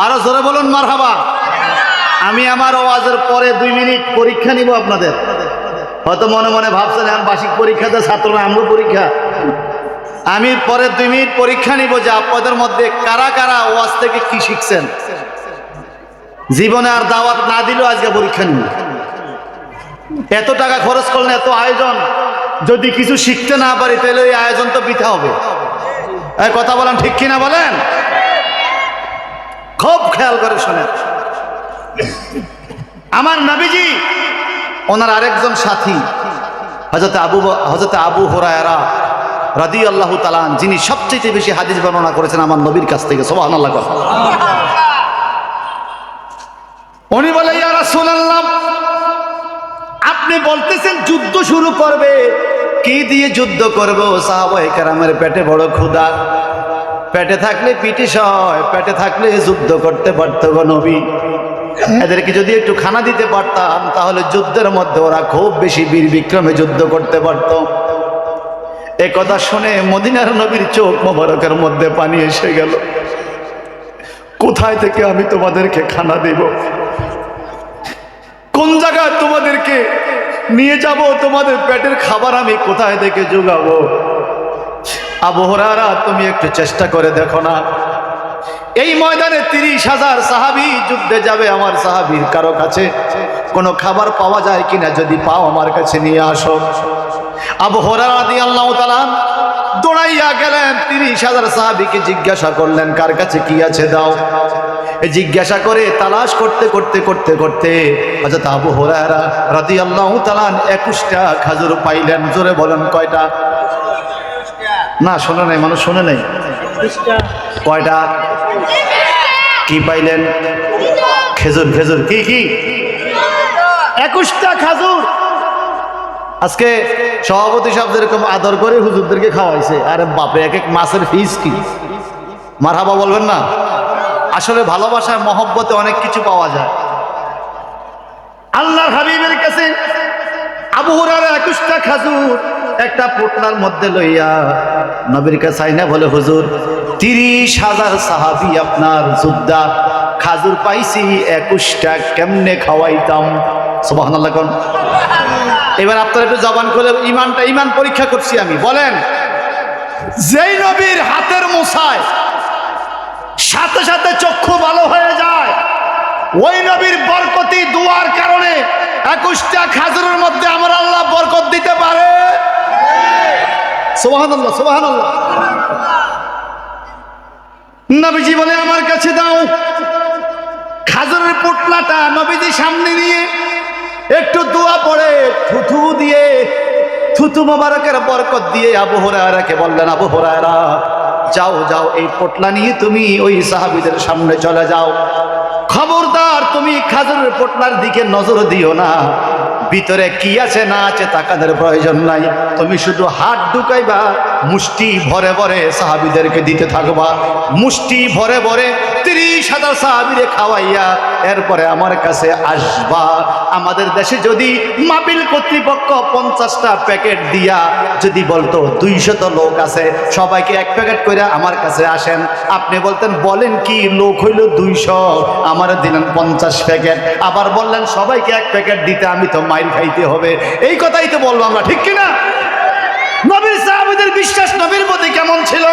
আরো জোরে বলুন মারহাবা। আমি আমার ওয়াজের পরে 2 মিনিট পরীক্ষা নিব আপনাদের। হয়তো মনে মনে ভাবছেন এখন বার্ষিক পরীক্ষাতে ছাত্ররা আমগো পরীক্ষা। আমি পরে 2 মিনিট পরীক্ষা নিব যে আপনাদের মধ্যে কারা কারা ওয়াজ থেকে কি শিখছেন। জীবনে আর দাওয়াত না দিলেও আজকে পরীক্ষা নিব। এত টাকা খরচ করলেন, এত আয়োজন, যদি কিছু শিখতে না পারি তাহলে এই আয়োজন তো বৃথা হবে। এই কথা বলেন ঠিক কিনা বলেন? খুব খেয়াল করে শোনেন। আমার নবীজি ওনার আরেকজন সাথী হযরত আবু হুরায়রা রাদিয়াল্লাহু তাআলা, যিনি সবচেয়ে বেশি হাদিস বর্ণনা করেছেন আমার নবীর কাছ থেকে, সুবহানাল্লাহ। উনি বলে, ইয়া রাসূলুল্লাহ, আপনি বলতেছেন যুদ্ধ শুরু করবে, কি দিয়ে যুদ্ধ করব? সাহাবায়ে কেরামের পেটে বড় ক্ষুধা, পেটে থাকলে পিটিশ হয়, পেটে থাকলে যুদ্ধ করতে পারতো গো নবী। এদেরকে যদি একটু খানা দিতে পারতাম তাহলে যুদ্ধের মধ্যে ওরা খুব বেশি বীর বিক্রমে যুদ্ধ করতে পারত। এ কথা শুনে মদিনার নবীর চোখ মোবারকের মধ্যে পানি এসে গেল। কোথায় থেকে আমি তোমাদেরকে খানা দেব? কোন জায়গায় তোমাদেরকে নিয়ে যাব? তোমাদের পেটের খাবার আমি কোথায় থেকে জোগাবো? আবু হুরায়রা, তুমি একটু চেষ্টা করে দেখো না, এই ময়দানে 30,000 সাহাবী যুদ্ধে যাবে, আমার সাহাবীর কারো কাছে কোনো খাবার পাওয়া যায় কিনা, যদি পাও আমার কাছে নিয়ে আসো। আবু হুরায়রা রাদিয়াল্লাহু তাআলা দৌড়াইয়া গেলেন, 30,000 সাহাবীকে জিজ্ঞাসা করলেন কার কাছে কি আছে দাও। এই জিজ্ঞাসা করে তালাশ করতে করতে করতে করতে হযরত আবু হুরায়রা রাদিয়াল্লাহু তাআলা 21টা খাজুর পাইলেন। জোরে বলেন কয়টা? না শোনে নাই, মানুষ শোনে নাই। কয়টা? কি পাইলেন? খেজুর। খেজুর কি কি? 21টা খাজুর। আজকে সভাপতি সাহেব যেরকম আদর করে হুজুরদেরকে খাওয়াইছে, আরে বাপে এক এক মাছের ফিস কি! মারহাবা বলবেন না? আসলে ভালোবাসায় মহব্বতে অনেক কিছু পাওয়া যায়। আল্লাহর হাবিবের কাছে আবু হুরায়রা 21টা খাজুর একটা পোটলার মধ্যে লইয়া নবীর কাছে আইনা বলে, হুজুর 30,000 সাহাবী আপনার যোদ্ধা, খাজুর পাইছি 21টা, কেমনে খাওয়াইতাম? সুবহানাল্লাহ কোন। এবার আপনারা একটু জবান করে ইমান পরীক্ষা করছি আমি। বলেন, যেই নবীর হাতের মোছায় সাথে সাথে চক্ষু ভালো হয়ে যায়, ওই নবীর বরকতি দুয়ার কারণে 21টা খাজুরের মধ্যে আমার আল্লাহ বরকত দিতে পারে। সুবহানাল্লাহ সুবহানাল্লাহ। নবীজি বলে, আমার কাছে দাও। খাজুরের পোটলাটা নবীজি সামনে নিয়ে একটু দোয়া পড়ে থুথু দিয়ে, থুথু মোবারকের বরকত দিয়ে আবু হুরায়রাকে বললেন, আবু হুরায়রা যাও যাও, এই পোটলা নিয়ে তুমি ওই সাহাবীদের সামনে চলে যাও। খবরদার তুমি খাজুরের পোটলার দিকে নজর দিও না, ভিতরে কি আছে না আছে তাকাদের প্রয়োজন নাই, তুমি শুধু হাত ঢুকাইবা, মুষ্টি ভরে ভরে সাহাবীদেরকে দিতে থাকবা, মুষ্টি ভরে ভরে 30,000 সাহাবীরে খাওয়াইয়া এরপরে আমার কাছে আসবা। আমাদের দেশে যদি মাহফিল কর্তৃপক্ষ 50টা প্যাকেট দিয়া যদি বলতো 200 লোক আছে, সবাইকে এক প্যাকেট করে আমার কাছে আসেন, আপনি বলতেন বলেন কি, লোক হইল 200, আমার দিলেন 50 প্যাকেট, আবার বললেন সবাইকে এক প্যাকেট দিতে, আমি তো মাইর খাইতে হবে। এই কথাই তো বলবো আমরা, ঠিক কিনা? নবীর সাহাবীদের বিশ্বাস নবীর প্রতি কেমন ছিল?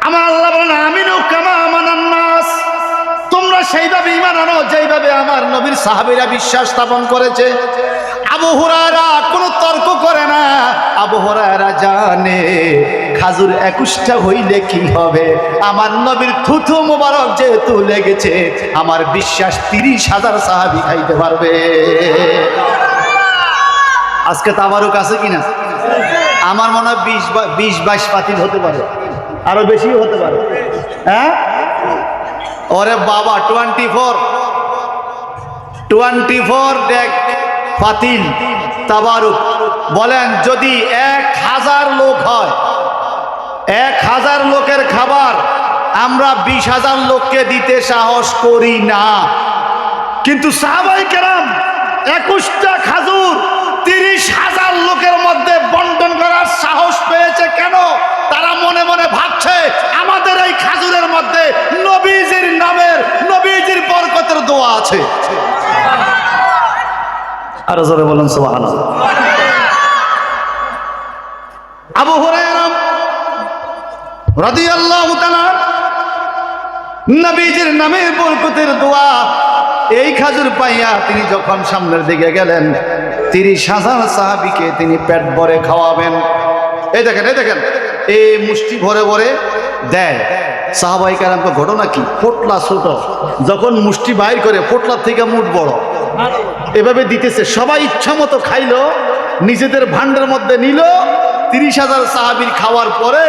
আমার আল্লাহ বলেন আমিনু কামা আমানান নাস, তোমরা সেইভাবে ঈমান আনো যেইভাবে আমার নবীর সাহাবীরা বিশ্বাস স্থাপন করেছে। আবু হুরায়রা কোনো তর্ক করে না, আবু হুরায়রা জানে খাজুর 21টা হইলে কি হবে, আমার নবীর থুথু মোবারক যেহেতু লেগেছে, আমার বিশ্বাস 30,000 সাহাবী খাইতে পারবে। আজকে তাবারুক আছে কিনা? আমার মনে হয় 20-22 পাতিল হতে পারে, আরো বেশিও হতে পারে। হ্যাঁ ওরে বাবা, 24 ডেক পাতিল তাবারুক। বলেন যদি 1000 লোক হয়, 1000 লোকের খাবার আমরা 20,000 লোককে দিতে সাহস করি না, কিন্তু সাহাবায়ে কেরাম 21টা খাজুর 30,000 লোকের মধ্যে বন্টন করার সাহস পেয়েছে। কেন? তারা মনে মনে ভাবছে আমাদের এই খাজুরের মধ্যে নবীজির নামের, নবীজির বরকতের দোয়া আছে। আর জোরে বলেন সুবহানাল্লাহ। আবু হুরায়রা রাদিয়াল্লাহু তাআলা নবীজির নামের বরকতের দোয়া, এই খাজুর পাইয়া তিনি যখন সামনের দিকে গেলেন, 30,000 সাহাবীকে তিনি পেট ভরে খাওয়াবেন। এই দেখেন, এই দেখেন, এই মুষ্টি ভরে ভরে দেয়। সাহাবায়ে কেরামকে ঘটনা কি, পোটলা ছোট, যখন মুষ্টি বাইর করে পোটলার থেকে মুঠ বড়, এভাবে দিতেছে। সবাই ইচ্ছা মতো খাইলো, নিজেদের ভান্ডার মধ্যে নিল। 30,000 সাহাবীর খাওয়ার পরে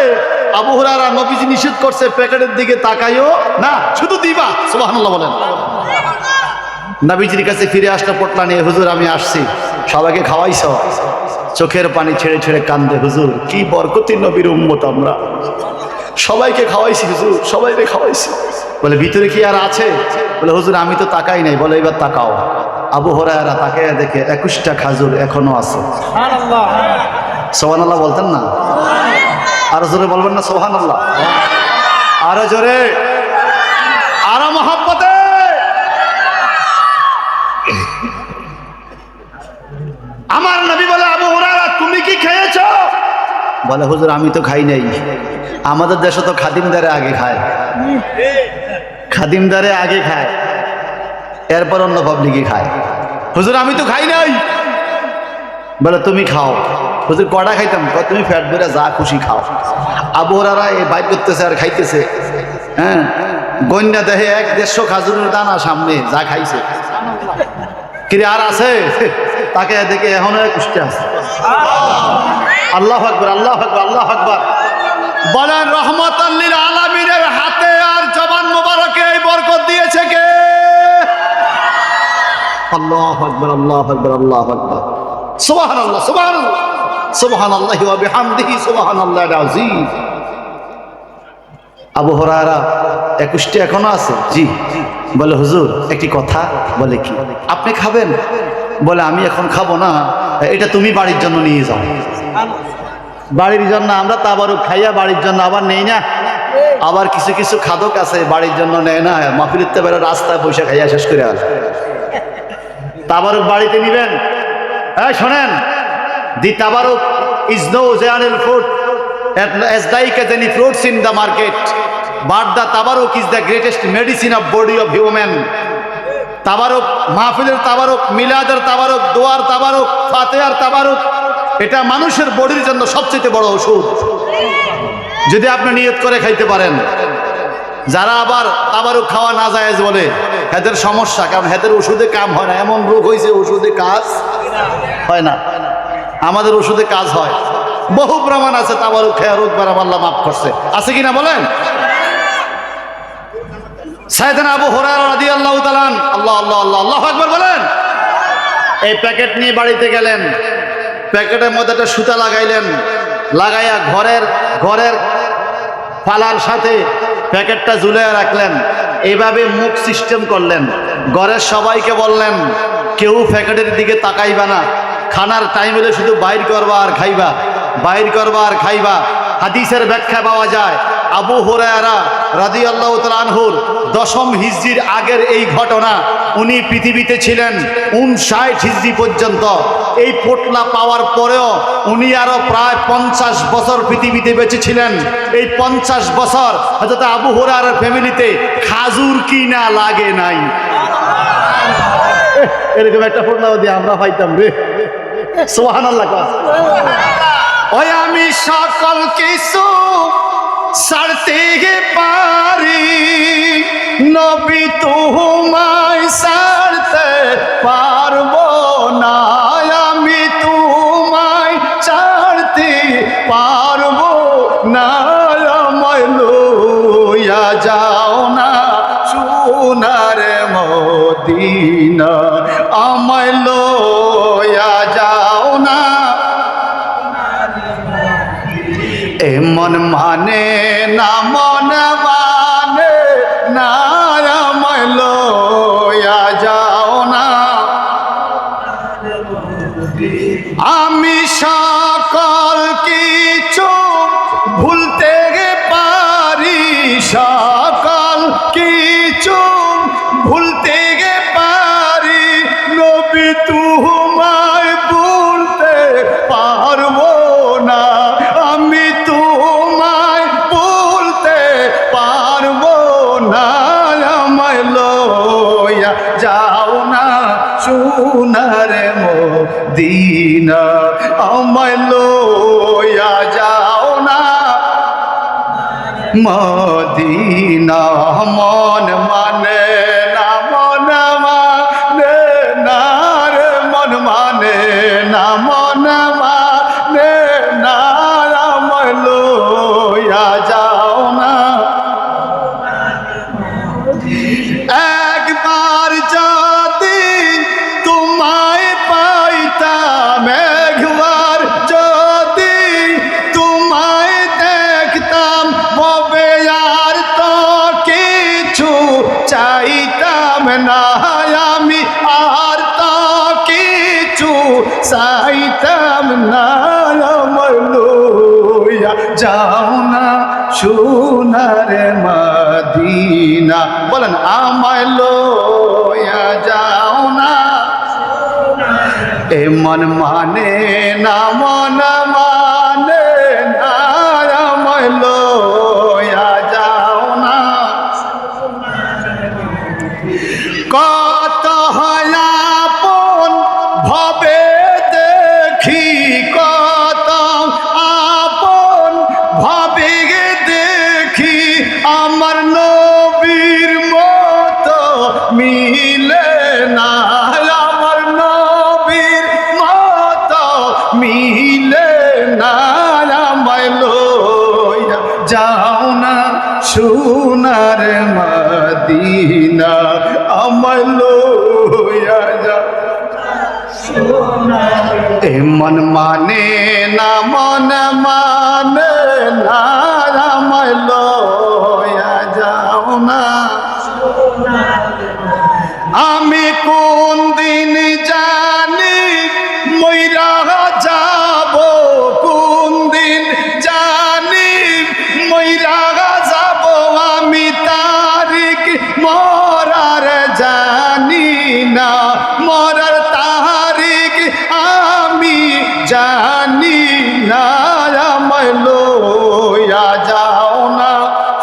আবু হুরায়রা নবীজি নিষেধ করছে প্যাকেটের দিকে তাকাইও না, শুধু দিবা। সুবহানাল্লাহ বলেন। নবীজির কাছে ফিরে আসলো পোটলা নিয়ে, হুজুর আমি আসছি, সবাইকে খাওয়াইছ? চোখের পানি ছেড়ে ছেড়ে কান্দে, হুজুর কি বরকতি নবীর উম্মত আমরা, সবাইকে খাওয়াইছি হুজুর, সবাইকে খাওয়াইছি। বলে ভিতরে কি আর আছে? বলে হুজুর আমি তো তাকাই নাই। বলে এবার তাকাও। আবু হুরায়রা তাকাইয়া দেখে 21টা খাজুর এখনো আছে। সুবহানাল্লাহ বলতেন না? আরো জোরে বলবেন না সুবহানাল্লাহ? আরো জোরে, আরো মহব্বতে। আমার নবী বলে আবু হুরায়রা তুমি কি খেয়েছো? বলে হুজুর আমি তো খাই নাই। আমাদের দেশে তো খাদিমদারে আগে খায়, খাদিমদারে আগে খায়, এরপর অন্য পাবলিকই খায়। হুজুর আমি তো খাই নাই। বলে তুমি খাও। হুজুর কটা খাইতাম? তুমি ফ্যাট বেড়ে যা খুশি খাও। আবু হুরায়রা এই বাইর করতেছে আর খাইতেছে। হ্যাঁ, গন্যা দেহে 150 খাজুরের দানা সামনে, যা খাইছে। কিরে আর আছে? তাকে দেখে এখনো কুষ্টি আছে। আল্লাহু আকবার, আল্লাহু আকবার, আল্লাহু আকবার। বলেন রহমাতাল লিল আলামিনের হাতে আর জবান মোবারকে এই বরকত দিয়েছে কে? আল্লাহু আকবার, আল্লাহু আকবার, আল্লাহু আকবার। সুবহানাল্লাহ, সুবহানাল্লাহ, সুবহানাল্লাহি ওয়া বিহামদিহি, সুবহানাল্লাহিল আযীম। আবু হুরায়রা 21টি এখনো আছে? জি। বলে হুজুর একটি কথা। বলে কি? আপনি খাবেন? বলে আমি এখন খাবো না, এটা তুমি বাড়ির জন্য নিয়ে যাও। বাড়ির জন্য আমরা তাবারুক খাইয়া বাড়ির জন্য আবার নেই না। আবার কিছু কিছু খাদক আছে বাড়ির জন্য নেয় না, মাহফিলের বেলা রাস্তায় পয়সা খাইয়া শেষ করে আসে। তাবারুক বাড়িতে নিবেন? হ্যাঁ শোনেন, দি তাবারুক is no general fruit as like as any fruits in the market, but the tabaruk is the greatest medicine of body of human. তাবারুক, মাহফিলের তাবারুক, মিলাদের তাবারুক, দোয়ার তাবারুক, ফাতিহার তাবারুক, এটা মানুষের বডির জন্য সবচেয়ে বড় ওষুধ, যদি আপনি নিয়ত করে খাইতে পারেন। যারা আবার তাবারুক খাওয়া না জায়েজ বলে, এদের সমস্যা, কারণ এদের ওষুধে কাম হয় না। এমন রোগ হয়েছে ওষুধে কাজ হয় না, আমাদের ওষুধে কাজ হয়। বহু প্রমাণ আছে তাবারুক খেয়ে রোগ বেড়া আল্লাহ মাফ করছে, আছে কিনা বলেন? সাইয়েদনা আবু হুরায়রা রাদিয়াল্লাহু তাআলা, আল্লাহ আল্লাহ আল্লাহ, আল্লাহু আকবার বলেন। এই প্যাকেট নিয়ে বাড়িতে গেলেন, প্যাকেটের মধ্যে একটা সুতা লাগাইলেন, লাগাইয়া ঘরের পালার সাথে প্যাকেটটা ঝুলিয়ে রাখলেন। এইভাবে মুখ সিস্টেম করলেন। ঘরের সবাইকে বললেন কেউ প্যাকেটের দিকে তাকাইবা না, খানার টাইম হলে শুধু বাইর করবা আর খাইবা, বাইর করবা আর খাইবা। হাদিসের ব্যাখ্যা পাওয়া যায় আবু হুরায়রা রাদিয়াল্লাহু তাআলা আনহুর 10ম হিজরির আগের এই ঘটনা। উনি পৃথিবীতে ছিলেন 59 হিজরি পর্যন্ত। এই পোটলা পাওয়ার পরেও উনি আরো প্রায় 50 বছর পৃথিবীতে বেঁচে ছিলেন। এই 50 বছর হযরত আবু হুরায়রার ফ্যামিলিতে খাজুর কিনা লাগে নাই। এরকম একটা পোটলাও দিয়ে আমরা পাইতাম রে। সুবহানাল্লাহ। ওই আমি সকল কিছু ছাড়তে পারি, নবী তোমায় ছাড়তে পারবো না। আমি তোমায় ছাড়তে পারবো না। আমায় লইয়া যাও না সোনার মদিনা, আমায় লইয়া যাও না। এমন মানে না, মন মানে না, আমায় লইয়া যাও না। আমি সকল কিছু ভুলতে পারি, সকল কিছু ভুলতে পারি, নবী তোমায় ভুলতে পারবো না। আমি তোমায় ভুলতে পারবো না। আমায় লইয়া যাও না সোনার মদিনা, আমায় লইয়া যাও না মদিনা। মন মানে না, মন মানে না রে, মন মানে না, মন মানে না, আমায় লইয়া যাও না। একবার যদি তোমায় পাইতাম, একবার যদি তোমায় দেখতাম, তবে আর তো কিছু চাইতাম না। আমি আর তো কিছু চাইতাম না। আমায় লইয়া যাও না সোনার মদিনা, বলেন আমায় লইয়া যাও না। এ মন মানে না, মন মানে না, আমায় লইয়া যাও না। কত আপন ভাবে দেখি, কত আপন ভাবে দেখি, আমার নবীর মতো মিলে না, আমার নবীর মতো মিলে না। আমায় লইয়া যাও না সোনার মদিনা, আমায় লইয়া যাও। এ মন মানে না, মন মানে না, আমায় লইয়া যাও না। আমি কোন দিন জানি মইরা যাব, কোন দিন জানি মইরা যাব। আমি তারিখ মরার জানি না, মরার তারিখ আমি জানি না। আমায় লইয়া যাও না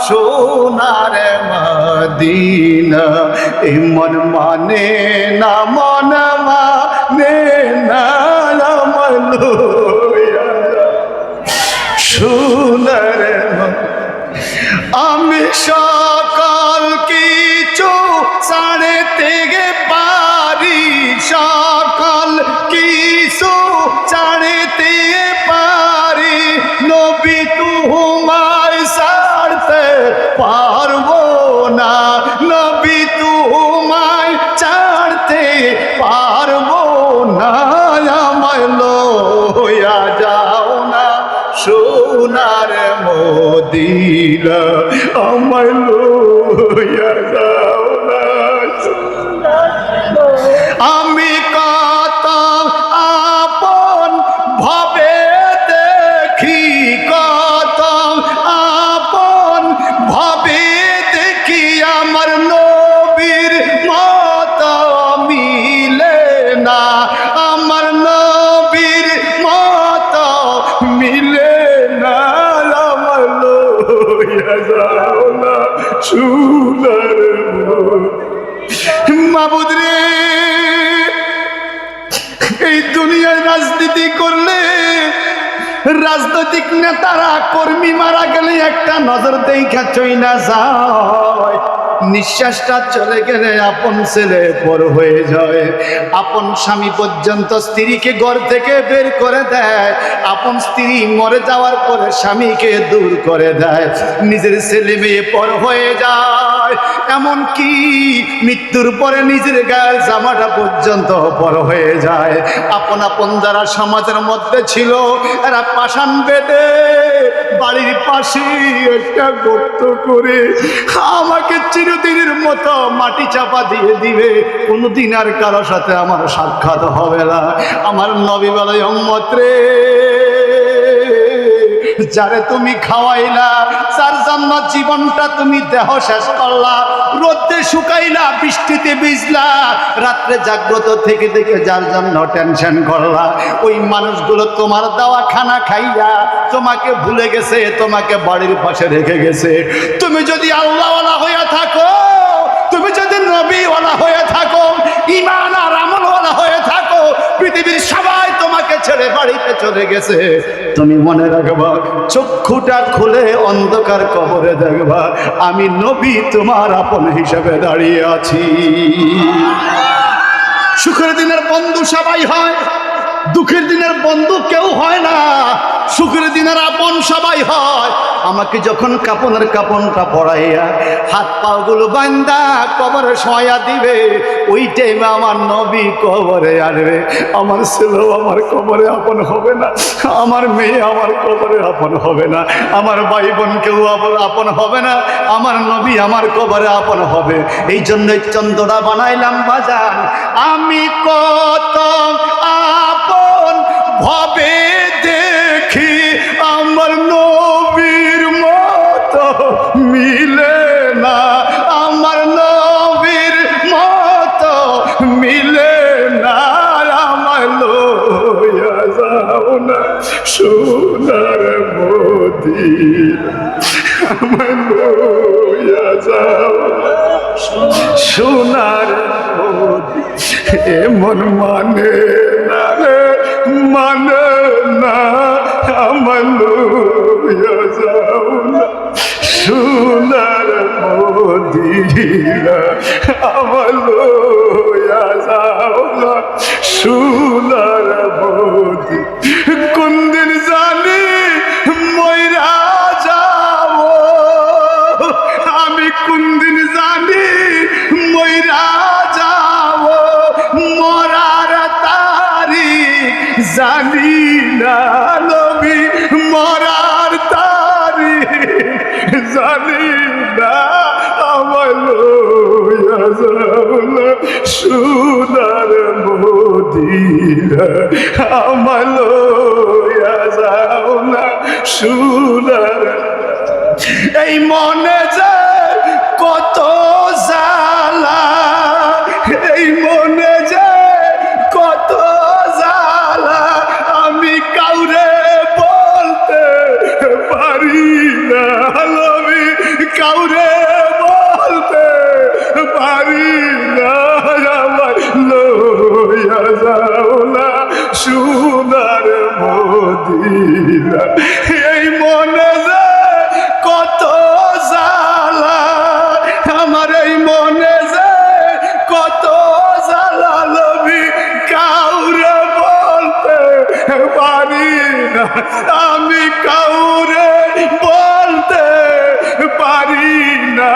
সোনার মদিনা। এ মন মানে না, মন মানে না, আমায় লইয়া যাও সোনার মদিনা। আমি সকল কিছু ছাড়তে পারি, সকল কিছু ছাড়তে পারি, নবী তোমায় ছাড়তে পারবো না। নবী তোমায় ছাড়তে পারবো লইয়া যাও না সোনার মদিনা, আমায় লইয়া যাও না। আমি কত আপন ভাবে দেখি, কত আপন ভাবে দেখি, আমার নবীর মত মিলে না, আমার নবীর মত মিলে না, আমার লইয়া যাও না সোনার মাবুদ রে। এই দুনিয়ায় রাজনীতি করলে রাজনৈতিক নেতারা কর্মী মারা গেলে একটা নজর দেখা চইলা যায়, নিঃশ্বাসটা চলে গেলে আপন ছেলে পর হয়ে যায়, আপন স্বামী পর্যন্ত স্ত্রীকে ঘর থেকে বের করে দেয়, আপন স্ত্রী মরে যাওয়ার পরে স্বামীকে দূর করে দেয়, নিজের ছেলে মেয়ে পর হয়ে যায়, এমন কি মৃত্যুর পরে নিজের গায়ের জামাটা পর্যন্ত পর হয়ে যায়। আপন আপন যারা সমাজের মধ্যে ছিল এরা পাষাণ বেঁধে বাড়ির পাশে একটা গর্ত করে আমাকে চিরদিনের মতো মাটি চাপা দিয়ে দিবে, কোনোদিন আর কারোর সাথে আমার সাক্ষাৎ হবে না। আমার নবী বলে, উম্মত রে, যারে তুমি খাওয়াইলা, যার জন্য জীবনটা তুমি দেহ শেষ করলা, রোদে শুকাইলা, বৃষ্টিতে ভিজলা, রাত্রে জাগ্রত থেকে থেকে যার জন্য টেনশন করলা, ওই মানুষগুলো তোমার দেওয়া খানা খাইয়া তোমাকে ভুলে গেছে, তোমাকে বাড়ির পাশে রেখে গেছে। তুমি যদি আল্লাহওয়ালা হয়ে থাকো, তুমি যদি নবীওয়ালা হয়ে থাকো, ঈমান আর আমলওয়ালা হয়ে থাকো, পৃথিবীর সবাই তোমাকে ছেড়ে বাড়িতে চলে গেছে, তুমি মনে রাখবা, চক্ষুটা খুলে অন্ধকার কবরে দেখবা আমি নবী তোমার আপন হিসেবে দাঁড়িয়ে আছি। সুখের দিনের বন্ধু সবাই হয়, দুঃখের দিনের বন্ধু কেউ হয় না। সুখের দিনের আপন সবাই হয়। আমাকে যখন কাপনটা পরাইয়া হাত পাগুলো বান্দা কবরে শোয়া দিবে, ওই টাইমে আমার নবী কবরে আসবে। আমার ছেলেও আমার কবরে আপন হবে না, আমার মেয়ে আমার কবরে আপন হবে না, আমার ভাই বোন কেউ আপন হবে না, আমার নবী আমার কবরে আপন হবে। এই জন্যই চন্দ্রটা বানাইলাম বাজান, আমি কত আপন ভাবে দেখি, আমার নবীর মতো মিলে না, আমার নবীর মতো মিলে না, আমার লইয়া যাও না সোনার মদিনা, আমার লইয়া যাও না সোনার মদিনা। এমন মানে না রে, মানে না, আমার লইয়া যাও না সোনার মদিনা, আমার লইয়া যাও না সোনার মদিনা। কোন দিন জানি মইরা যাব আমি, কোন দিন জানি মইরা যাব, মরার তারিখ জানি না নবী, মরার তারিখ জানি না, আমার লইয়া যাও না সোনার মদিনা, আমার লইয়া যাও না সোনার। এই মনে যে কত জ্বালা, এই মনে যে কত জ্বালা, আমি কাউরে বলতে পারি না, আমি কাউরে বলতে পারি না, আমার লইয়া যাও না সোনার মদিনা। এই মনে যে কত জ্বালা, আমার এই মনে যে কত জ্বালা, নবী কাউরে বলতে পারি না, আমি কাউরে বলতে পারি না,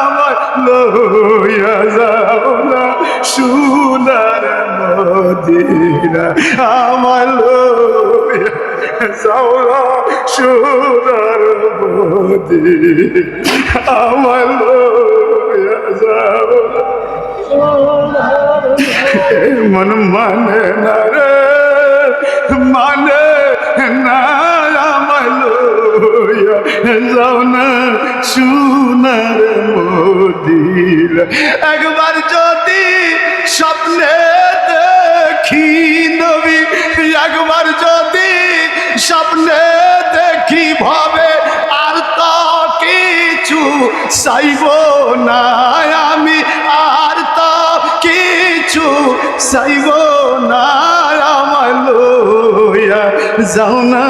আমার লইয়া যাও না সোনার মদিনা আমার লইয়া যাও না সোনার মদিনা আমার লইয়া যাও মন মানে না রে মানে না আমার লইয়া যাও না সোনার মদিনা একবার যদি স্বপ্নে দেখি নবী একবার যদি স্বপ্নে দেখি ভাবে আর তো কিছু চাইব না আমি আর তো কিছু চাইব না আমার লইয়া যাও না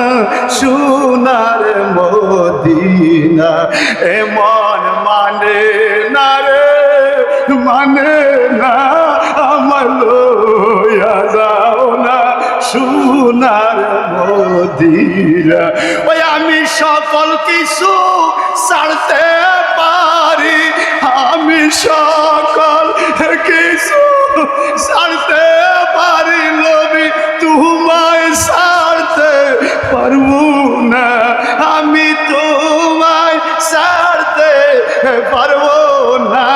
সোনার মদিনা এমন মানে না রে মানে না আমার লইয়া যাও না সোনার মদিনা ওই আমি সকল কিছু ছাড়তে পারি আমি সকল কিছু ছাড়তে পারি নবী তোমায় ছাড়তে পারবো না আমি তোমায় ছাড়তে পারবো না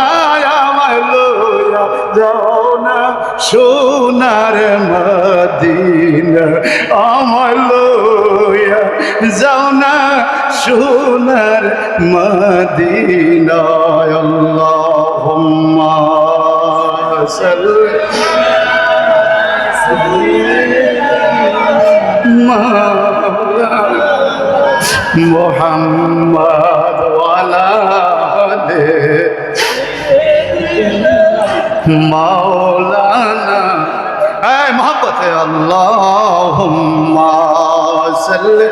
আমার লইয়া যাও না সোনার মদিনা আমার লইয়া যাও না সোনার মদিনা আল্লাহুম্মা সাল্লি মুহাম্মদ ওয়ালা আলি মাওলানা এই মোহাম্মত আল্লাহুম্মা সাল্লি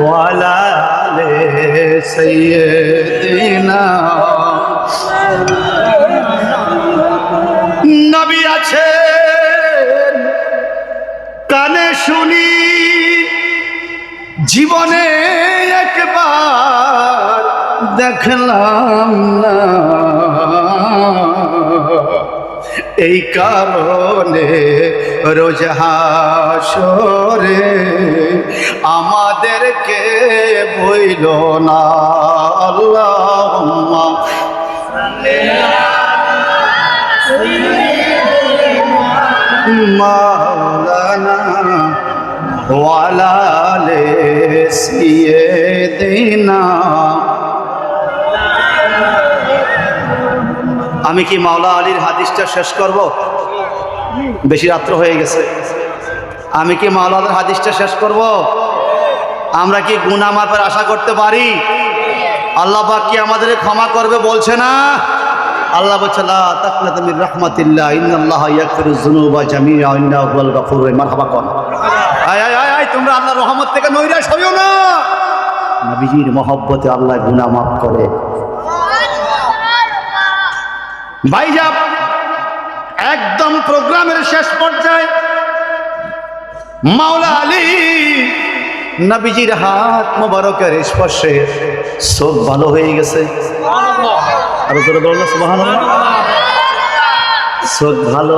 ওয়ালা আলি সাইয়্যিদিনা নবী আছেন কানে শুনি জীবনে একবার দেখলাম না এই কারণে রোজ হাসরে আমাদেরকে বইল না আল্লাহুম্মা মাওলানা ওয়ালা আলি সাইয়্যিদিনা আমি কি মাওলা আলীর হাদিসটা শেষ করব? বেশি রাত্র হয়ে গেছে। আমি কি মাওলা আলীর হাদিসটা শেষ করব? আমরা কি গুনাহ মাফের আশা করতে পারি? আল্লাহ পাক কি আমাদের ক্ষমা করবে বলছে না? আল্লাহ বলছে লা তাকনাতু মির রাহমাতিল্লাহ ইন্নাল্লাহা ইয়াগফিরুয যুনুবা জামিআ ইন্নাহু হুয়াল গফুরুর রহিম। মারহাবা কোন। আয় তোমরা আল্লাহর রহমত থেকে নৈরাশ হইও না। নবীজির মহব্বতে আল্লাহ গুনাহ মাফ করে। ভাইজান একদম প্রোগ্রামের শেষ পর্যায়ে মাওলা আলী নবীজির হাত মোবারকের স্পর্শে চোখ ভালো হয়ে গেছে। আরো জোরে বলুন সুবহানাল্লাহ। চোখ ভালো,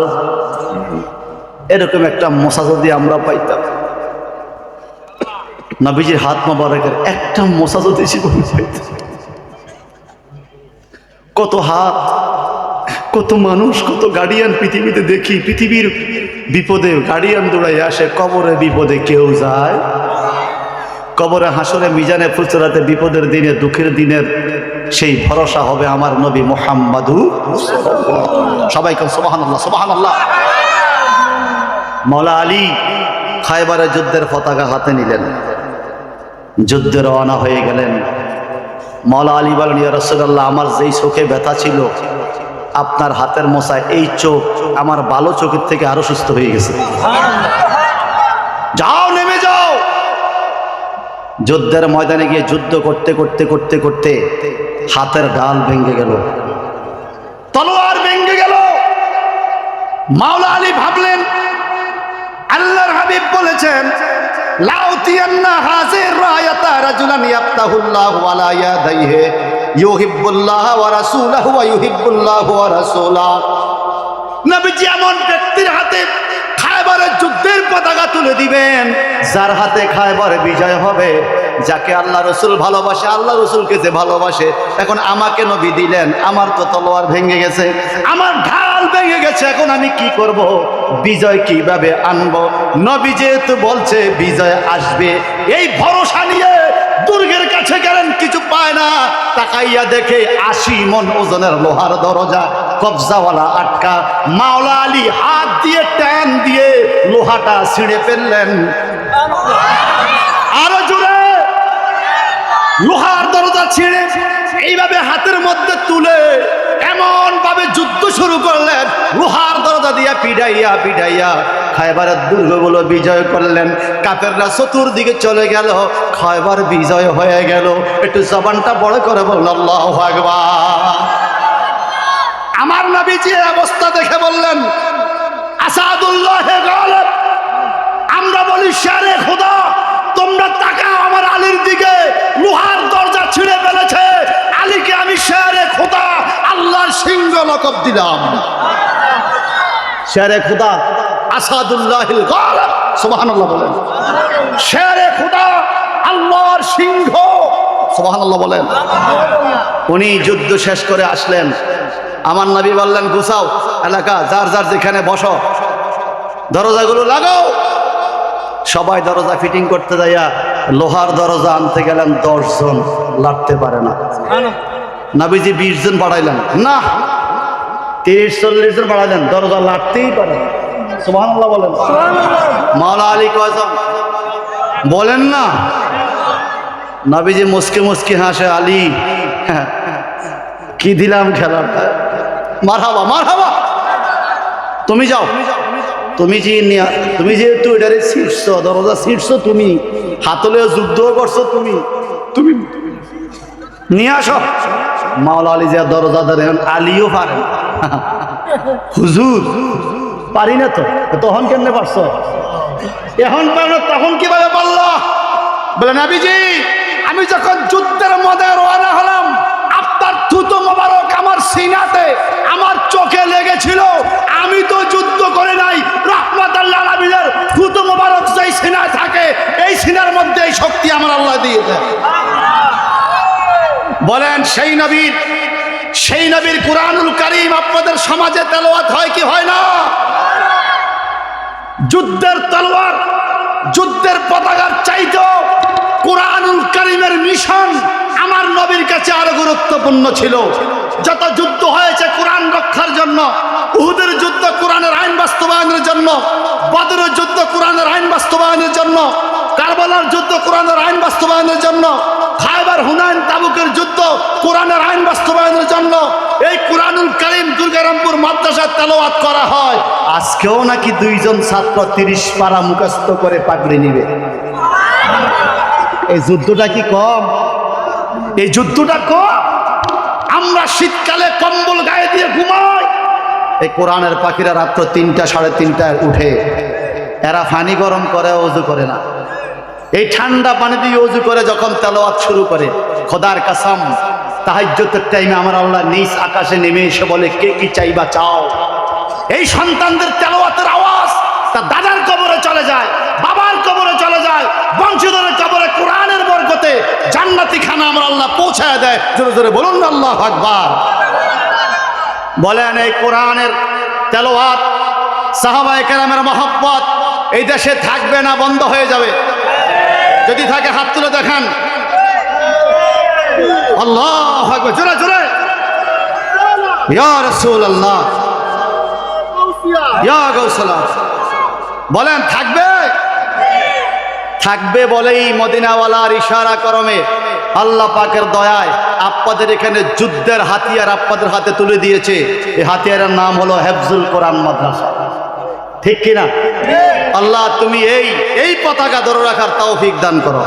এরকম একটা মশা যদি আমরা পাইতাম, নবীজির হাত মোবারকের একটা মশা যদি জীবনে পাইতাম, কত হাত, কত মানুষ, কত গার্ডিয়ান পৃথিবীতে দেখি, পৃথিবীর বিপদে গার্ডিয়ান দৌড়াই আসে, কবরে বিপদে কেউ যায়, কবরে হাসরে মিজানে ফুলচরাতে বিপদের দিনে দুঃখের দিনের সেই ভরসা হবে আমার নবী মুহাম্মাদু। সবাইকে সুবহানাল্লাহ সুবহানাল্লাহ। মাওলা আলী খায়বারের যুদ্ধের পতাকা হাতে নিলেন, যুদ্ধে রওনা হয়ে গেলেন। মাওলা আলী বলেন, ইয়া রাসূলুল্লাহ, আমার যেই চোখে ব্যথা ছিল, আপনার হাতের মোছায় এই চোখ আমার ভালো চোখের থেকে আরো সুস্থ হয়ে গেছে। যাও, নেমে যাও। যুদ্ধের ময়দানে গিয়ে যুদ্ধ করতে করতে করতে করতে হাতের ডাল ভেঙে গেল, তলোয়ার ভেঙে গেল। মাওলা আলী ভাবলেন, আল্লাহর হাবিব বলেছেন, লাউতিয়ান্না হাজির রায়াতা রাজুলান ইয়াফতাহুল্লাহু আলা ইয়াদাইহি ইউহিব্বুল্লাহ ওয়া রাসূলুহু ওয়া ইউহিব্বুল্লাহু ওয়া রাসূলাহু। নবীজি এমন ব্যক্তির হাতে খায়বারের যুদ্ধের পতাকা তুলে দিবেন, যার হাতে খায়বারে বিজয় হবে, যাকে আল্লাহ রসুল ভালোবাসে, আল্লাহ রসুলকে যে ভালোবাসে। এখন আমাকে নবী দিলেন, আমার তো তলোয়ার ভেঙে গেছে, আমার ঢাল ভেঙে গেছে, এখন আমি কি করব? বিজয় কিভাবে আনবো? নবী যেহেতু বলছে বিজয় আসবে, এই ভরসা নিয়ে দুর্গের কাছে গেলেন, কিছু পায় না। তাকাইয়া দেখে 80 মণ ওজনের লোহার দরজা, কবজাওয়ালা আটকা। মাওলা আলী হাত দিয়ে টান দিয়ে লোহাটা ছিঁড়ে ফেললেন। আরো জোরে লোহার দরজা ছিঁড়ে এইভাবে হাতের মধ্যে তুলে এমন ভাবে যুদ্ধ শুরু করলেন, লোহার দরজা দিয়া পিড়াইয়া পিড়াইয়া খায়বারের দুর্গগুলো বিজয় করলেন। কাফেররা চতুর্দিকে চলে গেল, খায়বার বিজয় হয়ে গেল। একটু জবানটা বড় করে বলল আল্লাহু আকবার। আমার নবীজি অবস্থা দেখে বললেন, আসাদুল্লাহে গালিব। আমরা বলি শেরে খোদা, তোমরা তাকাও আমার আলীর দিকে, লোহার দরজা ছিঁড়ে ফেলেছে, আলীকে আমি শেরে খোদা, আল্লাহর সিংহ লকব দিলাম। শেরে খোদা আসাদুল্লাহিল গালিব, সুবহানাল্লাহ বলেন। শেরে খোদা আল্লাহর সিংহ, সুবহানাল্লাহ বলেন। উনি যুদ্ধ শেষ করে আসলেন। আমার নবী বললেন, গুছাও এলাকা, যার যার যেখানে বসো, দরজাগুলো লাগাও। সবাই দরজা ফিটিং করতে যাইয়া লোহার দরজা আনতে গেলেন, 10 জন লাগতে পারে না। নবীজি 20 জন বাড়াইলেন, না 30-40 জন বাড়াইলেন, দরজা লাগতেই পারে। সুবহানাল্লাহ বলেন। মাওলা আলী কয়জন বলেন না? নবীজি মুস্কি মুস্কি হাসে, আলী কি দিলাম খেলাটা, মারহাবা মারহাবা, তুমি যাও, তুমি যেহেতু এটারে ছিঁড়ছো, দরজা ছিঁড়ছো, তুমি হাতলে যুদ্ধ করছো, তুমি নিয়ে আসো। মাওলা আলী যে দরজা ধরেন, আলীও পারেন। হুজুর পারি না তো, তখন কেমনে পারছো? এখন পারো, তখন কিভাবে পারলো? বলে নবীজি, আমি যখন যুদ্ধের মধ্যে রওনা হলাম, আপনার থুতু মোবারক আমার সিনাতে, আমার চোখে লেগেছিল। আমি তো যুদ্ধ করে নাই, রাহমাতুল্লাহ আলামিনের থুতু মোবারক যেই সিনায় থাকে, এই সিনার মধ্যে এই শক্তি আমার আল্লাহ দিয়ে দেয়। বলেন সেই নবীর কুরআনুল কারীম আপনাদের সমাজে তেলাওয়াত হয় কি হয় না? যুদ্ধের তলোয়ার, যুদ্ধের পতাকার চাইতেও কুরআনুল কারীমের মিশন আমার নবীর কাছে আরো গুরুত্বপূর্ণ ছিল। যত যুদ্ধ হয়েছে কোরআন রক্ষার জন্য, উহুদের যুদ্ধ কোরআনের আইন বাস্তবায়নের জন্য, বদরের যুদ্ধ কোরআনের আইন বাস্তবায়নের জন্য, কারবালার যুদ্ধ কোরআনের আইন বাস্তবায়নের জন্য, খায়বার, হুনাইন, তাবুকের যুদ্ধ কোরআনের আইন বাস্তবায়নের জন্য এই কুরআনুল কারীম দুর্গারামপুর মাদ্রাসায় তেলাওয়াত করা হয়। আজকেও নাকি 2 জন ছাত্র 30 পারা মুখস্থ করে পাগড়ি নিবে। এই যুদ্ধটা কি কম? এই যুদ্ধটা কম? আমরা শীতকালে কম্বল গায়ে দিয়ে ঘুমাই, এই কোরআনের পাখিরা রাত্র 3টা 3:30টায় উঠে, এরা পানি গরম করে, ওযু করে না, এই ঠান্ডা পানি দিয়ে ওযু করে যখন তেলাওয়াত শুরু করে, খোদার কসম তাহাজ্জুদের টাইমে আমার আল্লাহ নিজ আকাশে নেমে এসে বলে, কে কি চাইবা চাও। এই সন্তানদের তেলাওয়াতের আওয়াজ তার দাদার কবরে চলে যায়, বাবার কবরে চলে যায়, বংশধরের কবরে কোরআনের বরকতে জান্নাতি খানা আমার আল্লাহ পৌঁছায় দেয়। জোরে জোরে বলুন না আল্লাহু আকবার। বলেন, এই কোরআনের তেলাওয়াত, সাহাবায়ে কেরামের মহব্বত এই দেশে থাকবে না, বন্ধ হয়ে যাবে? যদি থাকে হাত তুলে দেখান। আল্লাহু আকবার, জোরে জোরে। ইয়া রাসূলুল্লাহ, ইয়া গাউসুল্লাহ। বলেন থাকবে? থাকবে বলেই মদিনাওয়ালার ইশারা করমে আল্লাহ পাকের দয়ায় আপনাদের এখানে যুদ্ধের হাতিয়ার আপনাদের হাতে তুলে দিয়েছে। এই হাতিয়ারের নাম হলো হেফজুল কোরআন মাদ্রাসা। ঠিক কিনা? আল্লাহ তুমি এই পতাকা ধরে রাখার তৌফিক দান করো।